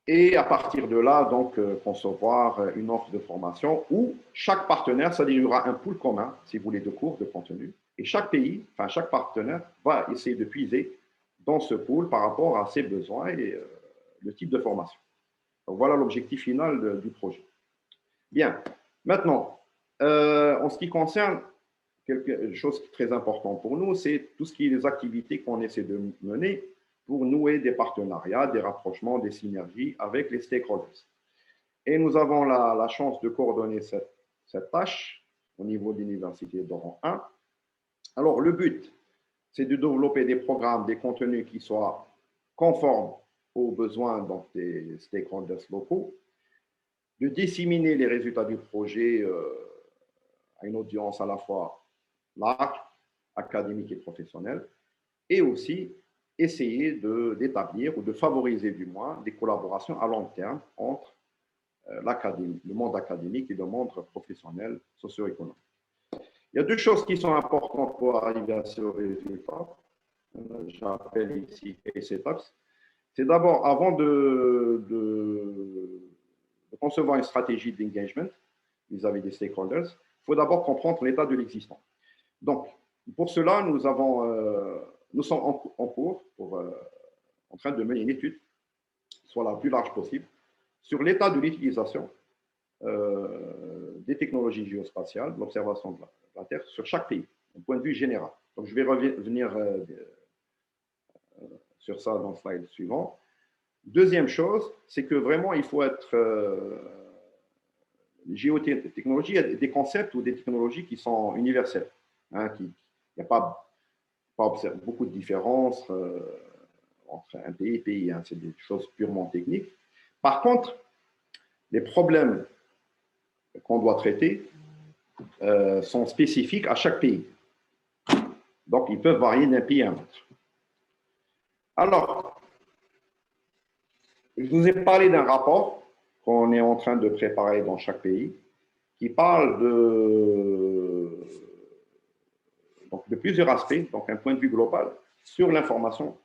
Et à partir de là, donc, concevoir une offre de formation où chaque partenaire, c'est-à-dire il y aura un pool commun, si vous voulez, de cours, de contenu, et chaque pays, enfin chaque partenaire va essayer de puiser dans ce pool par rapport à ses besoins et le type de formation. Donc, voilà l'objectif final du projet. Bien, maintenant, en ce qui concerne quelque chose qui est très important pour nous, c'est tout ce qui est les activités qu'on essaie de mener pour nouer des partenariats, des rapprochements, des synergies avec les stakeholders. Et nous avons la chance de coordonner cette tâche au niveau de l'Université d'Oran 1. Alors, le but, c'est de développer des programmes, des contenus qui soient conformes aux besoins donc, des stakeholders locaux, de disséminer les résultats du projet à une audience à la fois large, académique et professionnelle, et aussi essayer d'établir ou de favoriser du moins des collaborations à long terme entre l'académie, le monde académique et le monde professionnel socio-économique. Il y a deux choses qui sont importantes pour arriver à ce résultat. J'appelle ici case setups. C'est d'abord, avant de concevoir une stratégie d'engagement vis-à-vis des stakeholders, il faut d'abord comprendre l'état de l'existant. Donc, pour cela, nous sommes en cours, en train de mener une étude, soit la plus large possible, sur l'état de l'utilisation des technologies géospatiales, de l'observation de la Terre sur chaque pays, d'un point de vue général. Donc, je vais revenir sur ça dans le slide suivant. Deuxième chose, c'est que vraiment, il faut être géotechnologie, il y a des concepts ou des technologies qui sont universelles. Hein, il n'y a pas beaucoup de différences entre un pays et pays. Hein, c'est des choses purement techniques. Par contre, les problèmes qu'on doit traiter sont spécifiques à chaque pays. Donc, ils peuvent varier d'un pays à un autre. Alors, je vous ai parlé d'un rapport qu'on est en train de préparer dans chaque pays qui parle de plusieurs aspects, donc un point de vue global sur l'information,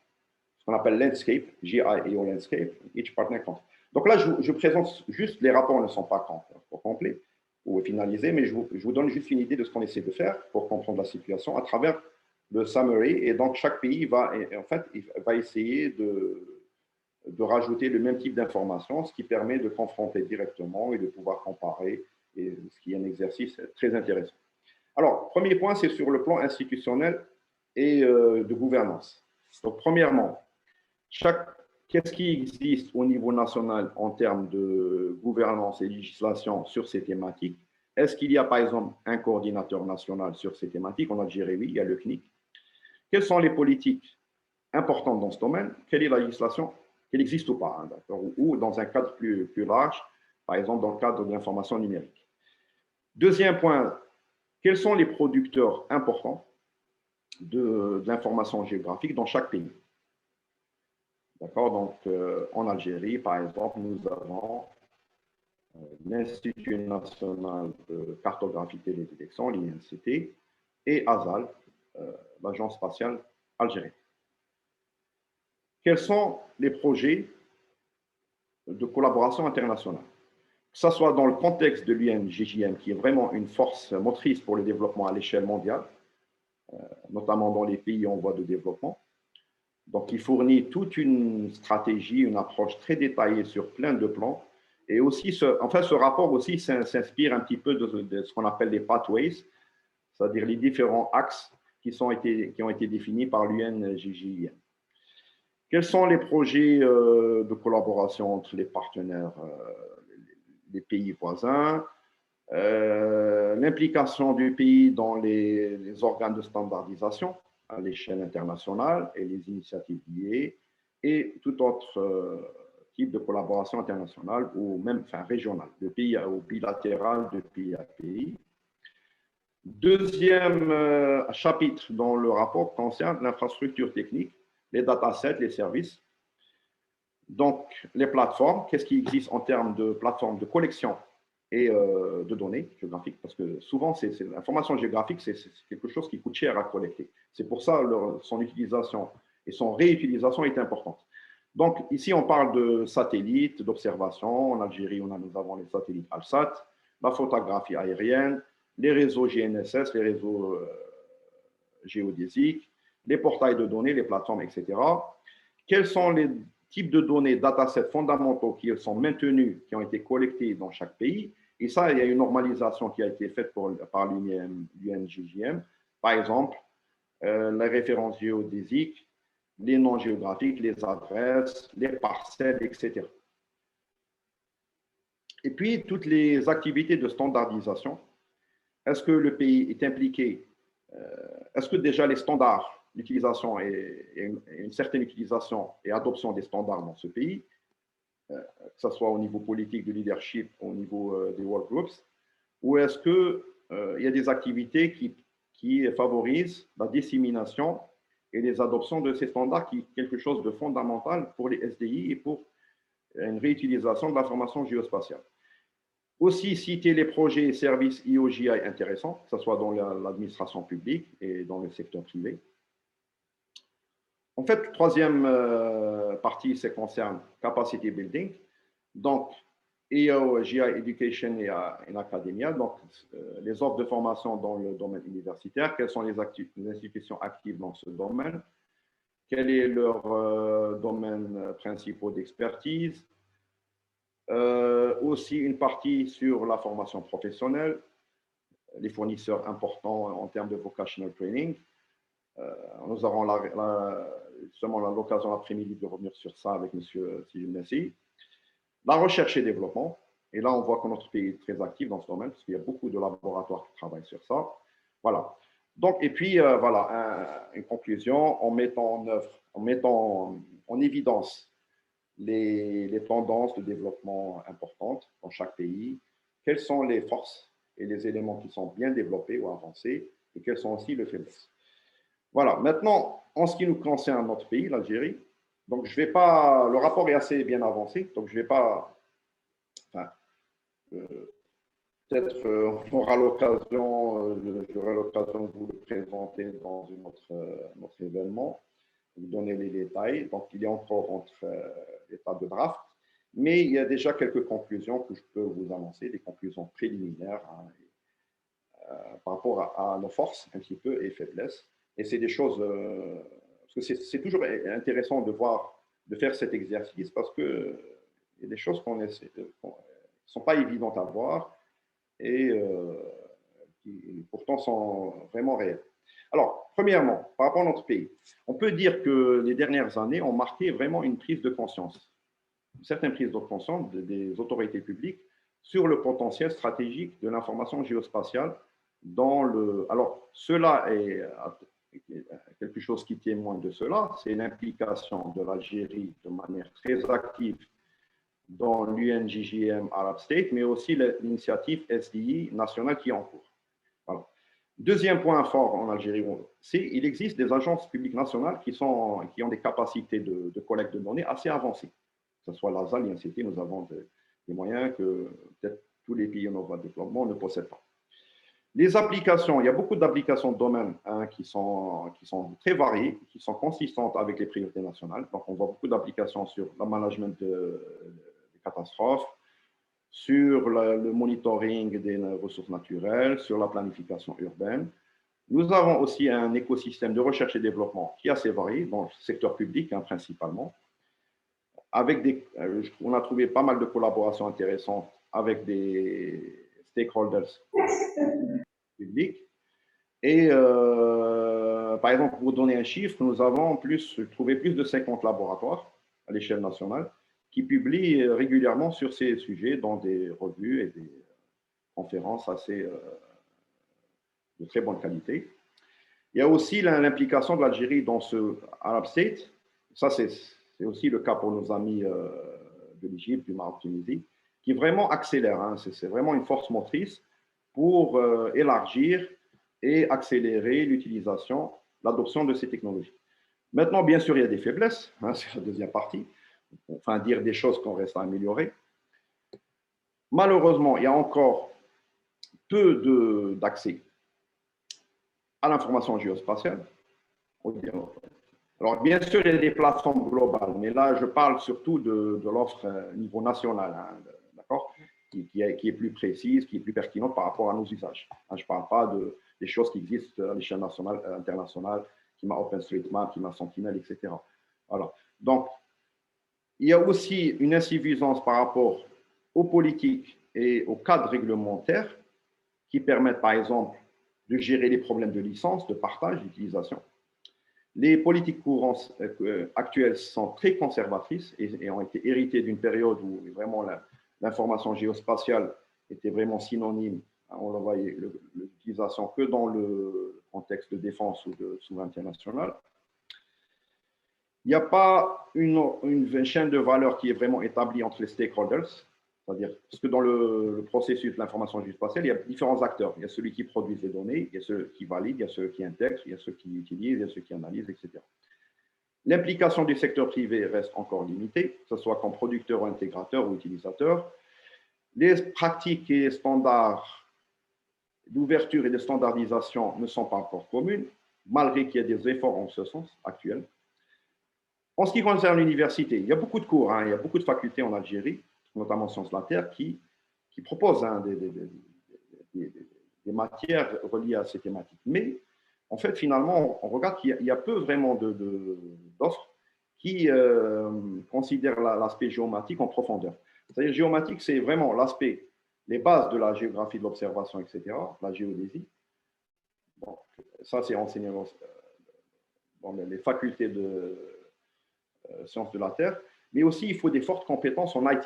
ce qu'on appelle landscape, GIEO landscape, each partner country. Donc là, je présente juste, les rapports ne sont pas complets ou finalisés, mais je vous donne juste une idée de ce qu'on essaie de faire pour comprendre la situation à travers le summary. Et donc, chaque pays va essayer de rajouter le même type d'informations, ce qui permet de confronter directement et de pouvoir comparer, et ce qui est un exercice très intéressant. Alors, premier point, c'est sur le plan institutionnel et de gouvernance. Donc, premièrement, qu'est-ce qui existe au niveau national en termes de gouvernance et législation sur ces thématiques? Est-ce qu'il y a, par exemple, un coordinateur national sur ces thématiques? En Algérie, oui, il y a le CNIC. Quelles sont les politiques importantes dans ce domaine? Quelle est la législation? Qu'elle existe ou pas, hein, ou dans un cadre plus large, par exemple dans le cadre de l'information numérique. Deuxième point, quels sont les producteurs importants de l'information géographique dans chaque pays? D'accord, donc en Algérie, par exemple, nous avons l'Institut national de cartographie et télédétection, l'INCT, et ASAL, l'Agence spatiale algérienne. Quels sont les projets de collaboration internationale? Que ce soit dans le contexte de l'UNGJM, qui est vraiment une force motrice pour le développement à l'échelle mondiale, notamment dans les pays en voie de développement. Donc, il fournit toute une stratégie, une approche très détaillée sur plein de plans. Et aussi, ce rapport aussi s'inspire un petit peu de ce qu'on appelle les pathways, c'est-à-dire les différents axes qui ont été définis par l'UNGJM. Quels sont les projets de collaboration entre les partenaires, les pays voisins, l'implication du pays dans les organes de standardisation à l'échelle internationale et les initiatives liées, et tout autre type de collaboration internationale ou même régionale, de pays ou bilatérale, de pays à pays. Deuxième chapitre dans le rapport concerne l'infrastructure technique, les datasets, les services. Donc, les plateformes, qu'est-ce qui existe en termes de plateformes de collection et de données géographiques, parce que souvent, l'information géographique, c'est quelque chose qui coûte cher à collecter. C'est pour ça que son utilisation et son réutilisation est importante. Donc, ici, on parle de satellites, d'observation. En Algérie, nous avons les satellites ALSAT, la photographie aérienne, les réseaux GNSS, les réseaux géodésiques, les portails de données, les plateformes, etc. Quels sont les types de données, datasets fondamentaux qui sont maintenus, qui ont été collectés dans chaque pays? Et ça, il y a une normalisation qui a été faite par l'UNGJM. Par exemple, les références géodésiques, les noms géographiques, les adresses, les parcelles, etc. Et puis, toutes les activités de standardisation. Est-ce que le pays est impliqué? Est-ce que déjà les standards d'utilisation et une certaine utilisation et adoption des standards dans ce pays, que ce soit au niveau politique, de leadership, au niveau des workgroups, ou est-ce qu'il y a des activités qui favorisent la dissémination et les adoptions de ces standards, qui est quelque chose de fondamental pour les SDI et pour une réutilisation de l'information géospatiale. Aussi citer les projets et services IOGI intéressants, que ce soit dans l'administration publique et dans le secteur privé. En fait, troisième partie, ça concerne capacity building. Donc, IOGI Education et Academia, donc les offres de formation dans le domaine universitaire, quelles sont les institutions actives dans ce domaine, quel est leur domaine principal d'expertise, aussi une partie sur la formation professionnelle, les fournisseurs importants en termes de vocational training. Nous aurons justement l'occasion l'après-midi de revenir sur ça avec M. Sijil Messi. La recherche et développement. Et là, on voit que notre pays est très actif dans ce domaine, parce qu'il y a beaucoup de laboratoires qui travaillent sur ça. Voilà. Donc, et puis, voilà, une conclusion, en mettant en œuvre, en mettant en évidence les tendances de développement importantes dans chaque pays, quelles sont les forces et les éléments qui sont bien développés ou avancés, et quelles sont aussi les faiblesses. Voilà. Maintenant, en ce qui nous concerne, notre pays, l'Algérie, donc je vais pas, le rapport est assez bien avancé, donc je vais pas, enfin, peut-être on aura l'occasion, j'aurai l'occasion de vous le présenter dans un autre événement, vous donner les détails. Donc, il est encore entre l'état de draft, mais il y a déjà quelques conclusions que je peux vous annoncer, des conclusions préliminaires par rapport à nos forces un petit peu et faiblesses. Et c'est des choses, parce que c'est toujours intéressant de voir, de faire cet exercice, parce qu'il y a des choses qui ne sont pas évidentes à voir et qui pourtant sont vraiment réelles. Alors, premièrement, par rapport à notre pays, on peut dire que les dernières années ont marqué vraiment une prise de conscience, une certaine prise de conscience des autorités publiques sur le potentiel stratégique de l'information géospatiale dans le… Alors, cela est quelque chose qui témoigne de cela, c'est l'implication de l'Algérie de manière très active dans l'UNGJM Arab State, mais aussi l'initiative SDI nationale qui est en cours. Voilà. Deuxième point fort en Algérie, c'est qu'il existe des agences publiques nationales qui ont des capacités de collecte de données assez avancées. Que ce soit l'ASA, l'INCT, nous avons des moyens que peut-être tous les pays en voie de développement ne possèdent pas. Les applications, il y a beaucoup d'applications de domaine qui sont très variées, qui sont consistantes avec les priorités nationales. Donc, on voit beaucoup d'applications sur le management des catastrophes, sur le monitoring des ressources naturelles, sur la planification urbaine. Nous avons aussi un écosystème de recherche et développement qui est assez varié, dans le secteur public principalement. On a trouvé pas mal de collaborations intéressantes avec des stakeholders publics. Et par exemple, pour vous donner un chiffre, nous avons trouvé plus de 50 laboratoires à l'échelle nationale qui publient régulièrement sur ces sujets dans des revues et des conférences de très bonne qualité. Il y a aussi l'implication de l'Algérie dans ce Arab State. Ça, c'est aussi le cas pour nos amis de l'Égypte, du Maroc, de Tunisie, qui vraiment accélère. C'est vraiment une force motrice pour élargir et accélérer l'utilisation, l'adoption de ces technologies. Maintenant, bien sûr, il y a des faiblesses, hein, c'est la deuxième partie, enfin dire des choses qu'on reste à améliorer. Malheureusement, il y a encore peu d'accès à l'information géospatiale. Alors, bien sûr, il y a des plateformes globales, mais là, je parle surtout de l'offre niveau national, hein, d'accord, qui est plus précise, qui est plus pertinente par rapport à nos usages. Hein, je ne parle pas des choses qui existent à l'échelle nationale, internationale, qui m'a OpenStreetMap, qui m'a Sentinel, etc. Voilà. Donc, il y a aussi une insuffisance par rapport aux politiques et aux cadres réglementaires qui permettent, par exemple, de gérer les problèmes de licence, de partage, d'utilisation. Les politiques courantes actuelles sont très conservatrices et ont été héritées d'une période où vraiment l'information géospatiale était vraiment synonyme, on le voyait, l'utilisation que dans le contexte de défense ou de souveraineté nationale. Il n'y a pas une chaîne de valeur qui est vraiment établie entre les stakeholders, c'est-à-dire, parce que dans le processus de l'information géospatiale, il y a différents acteurs. Il y a celui qui produit les données, il y a ceux qui valident, il y a ceux qui intègrent, il y a ceux qui utilisent, il y a ceux qui analysent, etc. L'implication du secteur privé reste encore limitée, que ce soit comme producteur ou intégrateur ou utilisateur. Les pratiques et standards d'ouverture et de standardisation ne sont pas encore communes, malgré qu'il y ait des efforts en ce sens actuels. En ce qui concerne l'université, il y a beaucoup de cours, hein, il y a beaucoup de facultés en Algérie, notamment Sciences de la Terre, qui proposent hein, des matières reliées à ces thématiques. Mais en fait, finalement, on regarde qu'il y a peu vraiment d'offres qui considèrent l'aspect géomatique en profondeur. C'est-à-dire, géomatique, c'est vraiment l'aspect, les bases de la géographie de l'observation, etc., la géodésie. Bon, ça, c'est enseigné dans les facultés de sciences de la Terre. Mais aussi, il faut des fortes compétences en IT.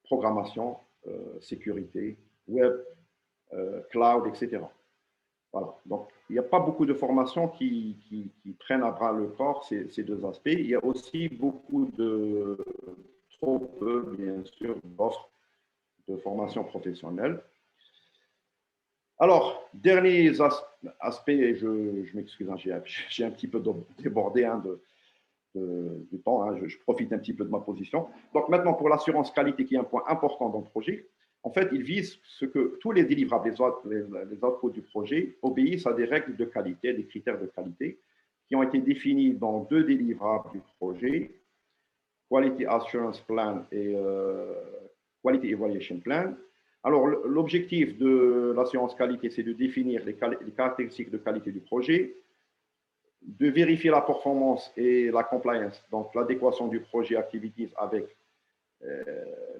Programmation, sécurité, web, cloud, etc. Voilà. Donc, il n'y a pas beaucoup de formations qui prennent à bras le corps ces deux aspects. Il y a aussi trop peu, bien sûr, d'offres de formation professionnelle. Alors, dernier aspect, je m'excuse, hein, j'ai un petit peu débordé hein, du temps, hein, je profite un petit peu de ma position. Donc maintenant, pour l'assurance qualité, qui est un point important dans le projet, en fait, il vise ce que tous les délivrables, les outputs du projet, obéissent à des règles de qualité, des critères de qualité, qui ont été définis dans 2 délivrables du projet, Quality Assurance Plan et Quality Evaluation Plan. Alors, l'objectif de l'assurance qualité, c'est de définir les caractéristiques de qualité du projet, de vérifier la performance et la compliance, donc l'adéquation du projet activities avec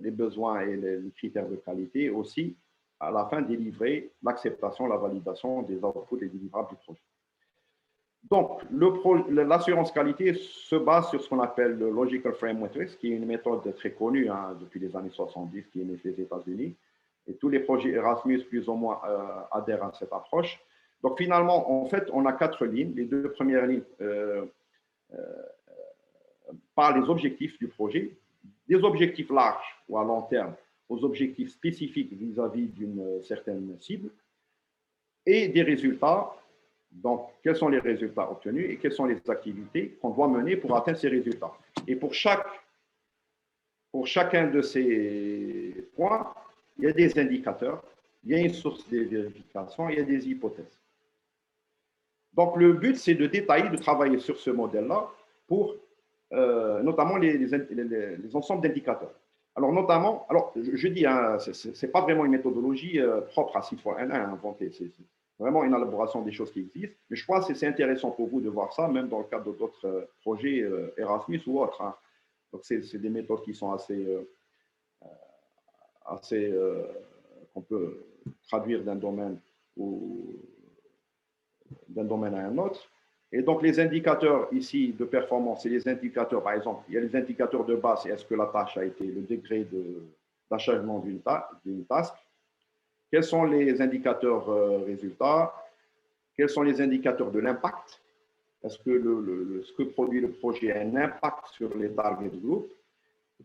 les besoins et les critères de qualité, aussi à la fin délivrer l'acceptation, la validation des outputs et des livrables du projet. Donc, l'assurance qualité se base sur ce qu'on appelle le Logical Framework Test, qui est une méthode très connue hein, depuis les années 70, qui est née des États-Unis. Et tous les projets Erasmus, plus ou moins, adhèrent à cette approche. Donc, finalement, en fait, on a 4 lignes. Les 2 premières lignes parlent des objectifs du projet, des objectifs larges ou à long terme, aux objectifs spécifiques vis-à-vis d'une certaine cible, et des résultats. Donc, quels sont les résultats obtenus et quelles sont les activités qu'on doit mener pour atteindre ces résultats. Et pour chacun de ces points, il y a des indicateurs, il y a une source de vérification, il y a des hypothèses. Donc, le but, c'est de détailler, de travailler sur ce modèle-là pour notamment les ensembles d'indicateurs. Alors, notamment, je dis, hein, ce n'est pas vraiment une méthodologie propre à Cit4N à inventer, c'est vraiment une élaboration des choses qui existent, mais je crois que c'est intéressant pour vous de voir ça, même dans le cadre d'autres projets Erasmus ou autres. Hein. Donc, c'est des méthodes qui sont assez qu'on peut traduire d'un domaine à un autre. Et donc, les indicateurs ici de performance, c'est les indicateurs, par exemple, il y a les indicateurs de base, est-ce que la tâche a été le degré d'achèvement d'une task. Quels sont les indicateurs résultats? Quels sont les indicateurs de l'impact? Est-ce que ce que produit le projet a un impact sur les target group?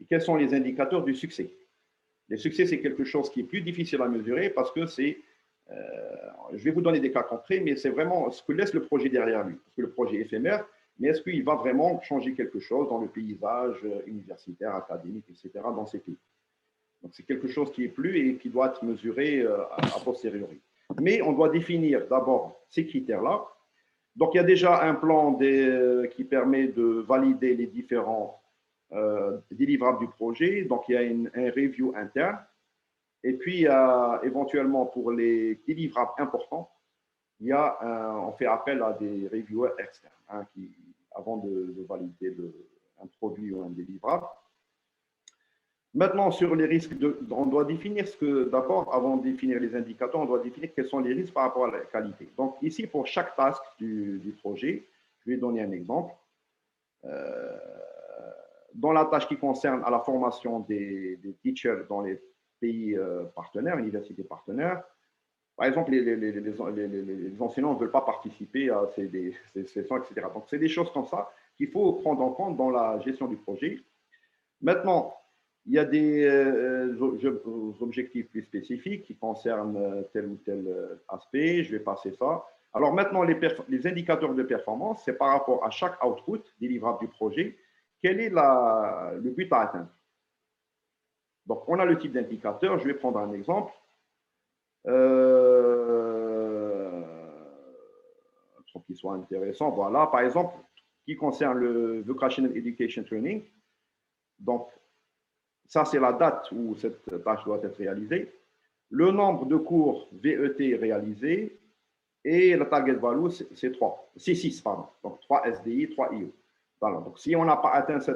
Et quels sont les indicateurs du succès? Le succès, c'est quelque chose qui est plus difficile à mesurer parce que c'est Je vais vous donner des cas concrets, mais c'est vraiment ce que laisse le projet derrière lui. Parce que le projet est éphémère, mais est-ce qu'il va vraiment changer quelque chose dans le paysage universitaire, académique, etc., dans ces pays? Donc, c'est quelque chose qui est plus et qui doit être mesuré a posteriori. Mais on doit définir d'abord ces critères-là. Donc, il y a déjà un plan qui permet de valider les différents délivrables du projet. Donc, il y a un review interne. Et puis, éventuellement, pour les délivrables importants, on fait appel à des reviewers externes avant de valider un produit ou un délivrable. Maintenant, sur les risques, on doit définir d'abord, avant de définir les indicateurs, on doit définir quels sont les risques par rapport à la qualité. Donc, ici, pour chaque task du projet, je vais donner un exemple. Dans la tâche qui concerne à la formation des teachers dans les pays partenaires, universités partenaires, par exemple, les enseignants ne veulent pas participer à ces sessions, etc. Donc, c'est des choses comme ça qu'il faut prendre en compte dans la gestion du projet. Maintenant, il y a des objectifs plus spécifiques qui concernent tel ou tel aspect. Je vais passer ça. Alors maintenant, les indicateurs de performance, c'est par rapport à chaque output délivrable du projet. Quel est le but à atteindre? Donc, on a le type d'indicateur. Je vais prendre un exemple. Pour qu'il soit intéressant. Voilà, par exemple, qui concerne le Vocational Education Training. Donc, ça, c'est la date où cette tâche doit être réalisée. Le nombre de cours VET réalisés et la target value, c'est 3. C'est 6, pardon. Donc, 3 SDI, 3 IO. Voilà. Donc, si on n'a pas atteint ces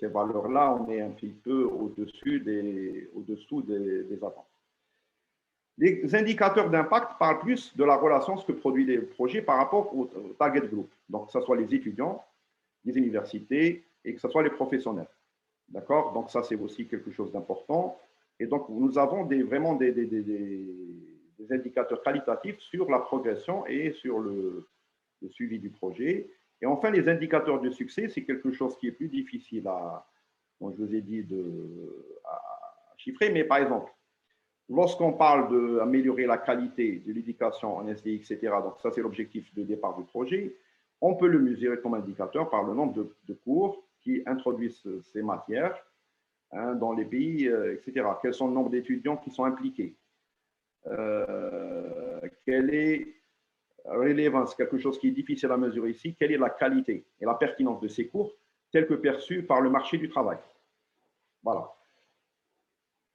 valeurs-là, on est un petit peu au-dessous des attentes. Les indicateurs d'impact parlent plus de la relation, ce que produit les projets par rapport au target group. Donc, que ce soit les étudiants, les universités et que ce soit les professionnels. D'accord? Donc, ça, c'est aussi quelque chose d'important. Et donc, nous avons vraiment des indicateurs qualitatifs sur la progression et sur le suivi du projet. Et enfin, les indicateurs de succès, c'est quelque chose qui est plus difficile comme je vous ai dit, à chiffrer. Mais par exemple, lorsqu'on parle d'améliorer la qualité de l'éducation en SDI, etc., donc ça, c'est l'objectif de départ du projet, on peut le mesurer comme indicateur par le nombre de cours qui introduisent ces matières dans les pays, etc. Quels sont le nombre d'étudiants qui sont impliqués? Quelle est relevance, quelque chose qui est difficile à mesurer ici, quelle est la qualité et la pertinence de ces cours tels que perçus par le marché du travail? Voilà.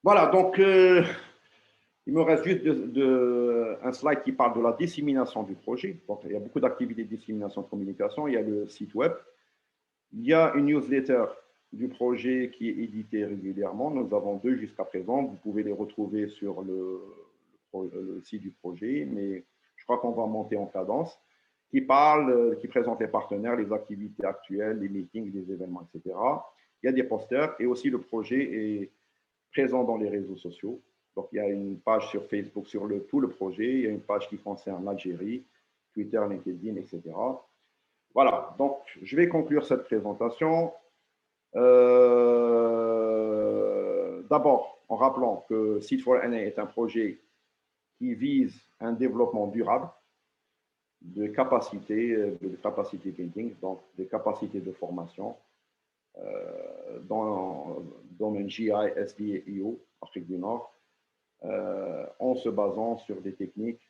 Voilà, donc il me reste juste un slide qui parle de la dissémination du projet. Donc, il y a beaucoup d'activités de dissémination de communication. Il y a le site web. Il y a une newsletter du projet qui est éditée régulièrement. Nous avons 2 jusqu'à présent. Vous pouvez les retrouver sur le site du projet, mais je crois qu'on va monter en cadence, qui présente les partenaires, les activités actuelles, les meetings, les événements, etc. Il y a des posters et aussi le projet est présent dans les réseaux sociaux. Donc, il y a une page sur Facebook sur tout le projet. Il y a une page qui concerne l'Algérie, Twitter, LinkedIn, etc. Voilà, donc je vais conclure cette présentation. D'abord, en rappelant que Seed4NA est un projet qui vise un développement durable de capacité building, donc des capacités de formation dans le domaine GI, SD et IO, Afrique du Nord, en se basant sur des techniques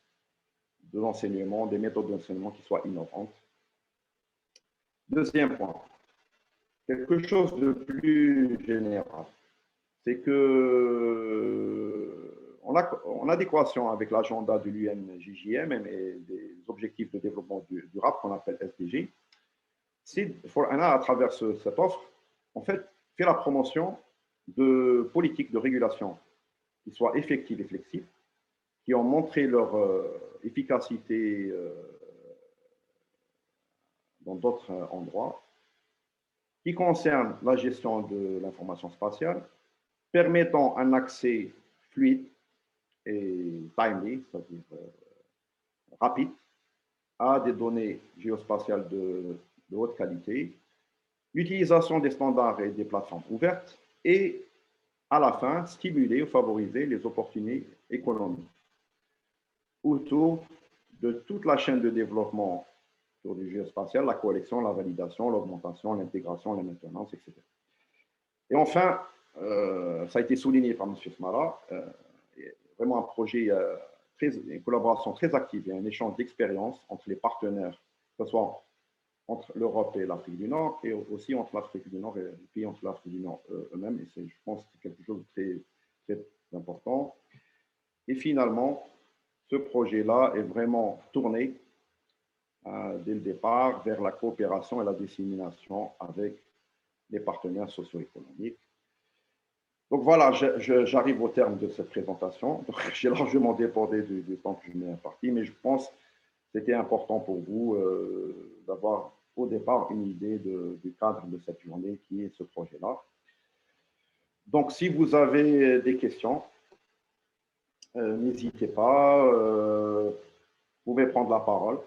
de l'enseignement, des méthodes d'enseignement qui soient innovantes. Deuxième point, quelque chose de plus général, c'est que en adéquation avec l'agenda de l'UNJJM et des objectifs de développement durable qu'on appelle SDG, Seed4NA, à travers cette offre, en fait, fait la promotion de politiques de régulation qui soient effectives et flexibles, qui ont montré leur efficacité dans d'autres endroits, qui concernent la gestion de l'information spatiale, permettant un accès fluide et timely, c'est-à-dire rapide, à des données géospatiales de haute qualité, l'utilisation des standards et des plateformes ouvertes et à la fin, stimuler ou favoriser les opportunités économiques autour de toute la chaîne de développement autour du géospatial, la collection, la validation, l'augmentation, l'intégration, la maintenance, etc. Et enfin, ça a été souligné par M. Smara, vraiment un projet, une collaboration très active, il y a un échange d'expériences entre les partenaires, que ce soit entre l'Europe et l'Afrique du Nord, et aussi entre l'Afrique du Nord et les pays entre l'Afrique du Nord eux-mêmes. Et je pense que c'est quelque chose de très, très important. Et finalement, ce projet-là est vraiment tourné dès le départ vers la coopération et la dissémination avec les partenaires socio-économiques. Donc voilà, j'arrive au terme de cette présentation. J'ai largement débordé du temps que je m'ai imparti, mais je pense que c'était important pour vous d'avoir au départ une idée du cadre de cette journée qui est ce projet-là. Donc si vous avez des questions, n'hésitez pas, vous pouvez prendre la parole.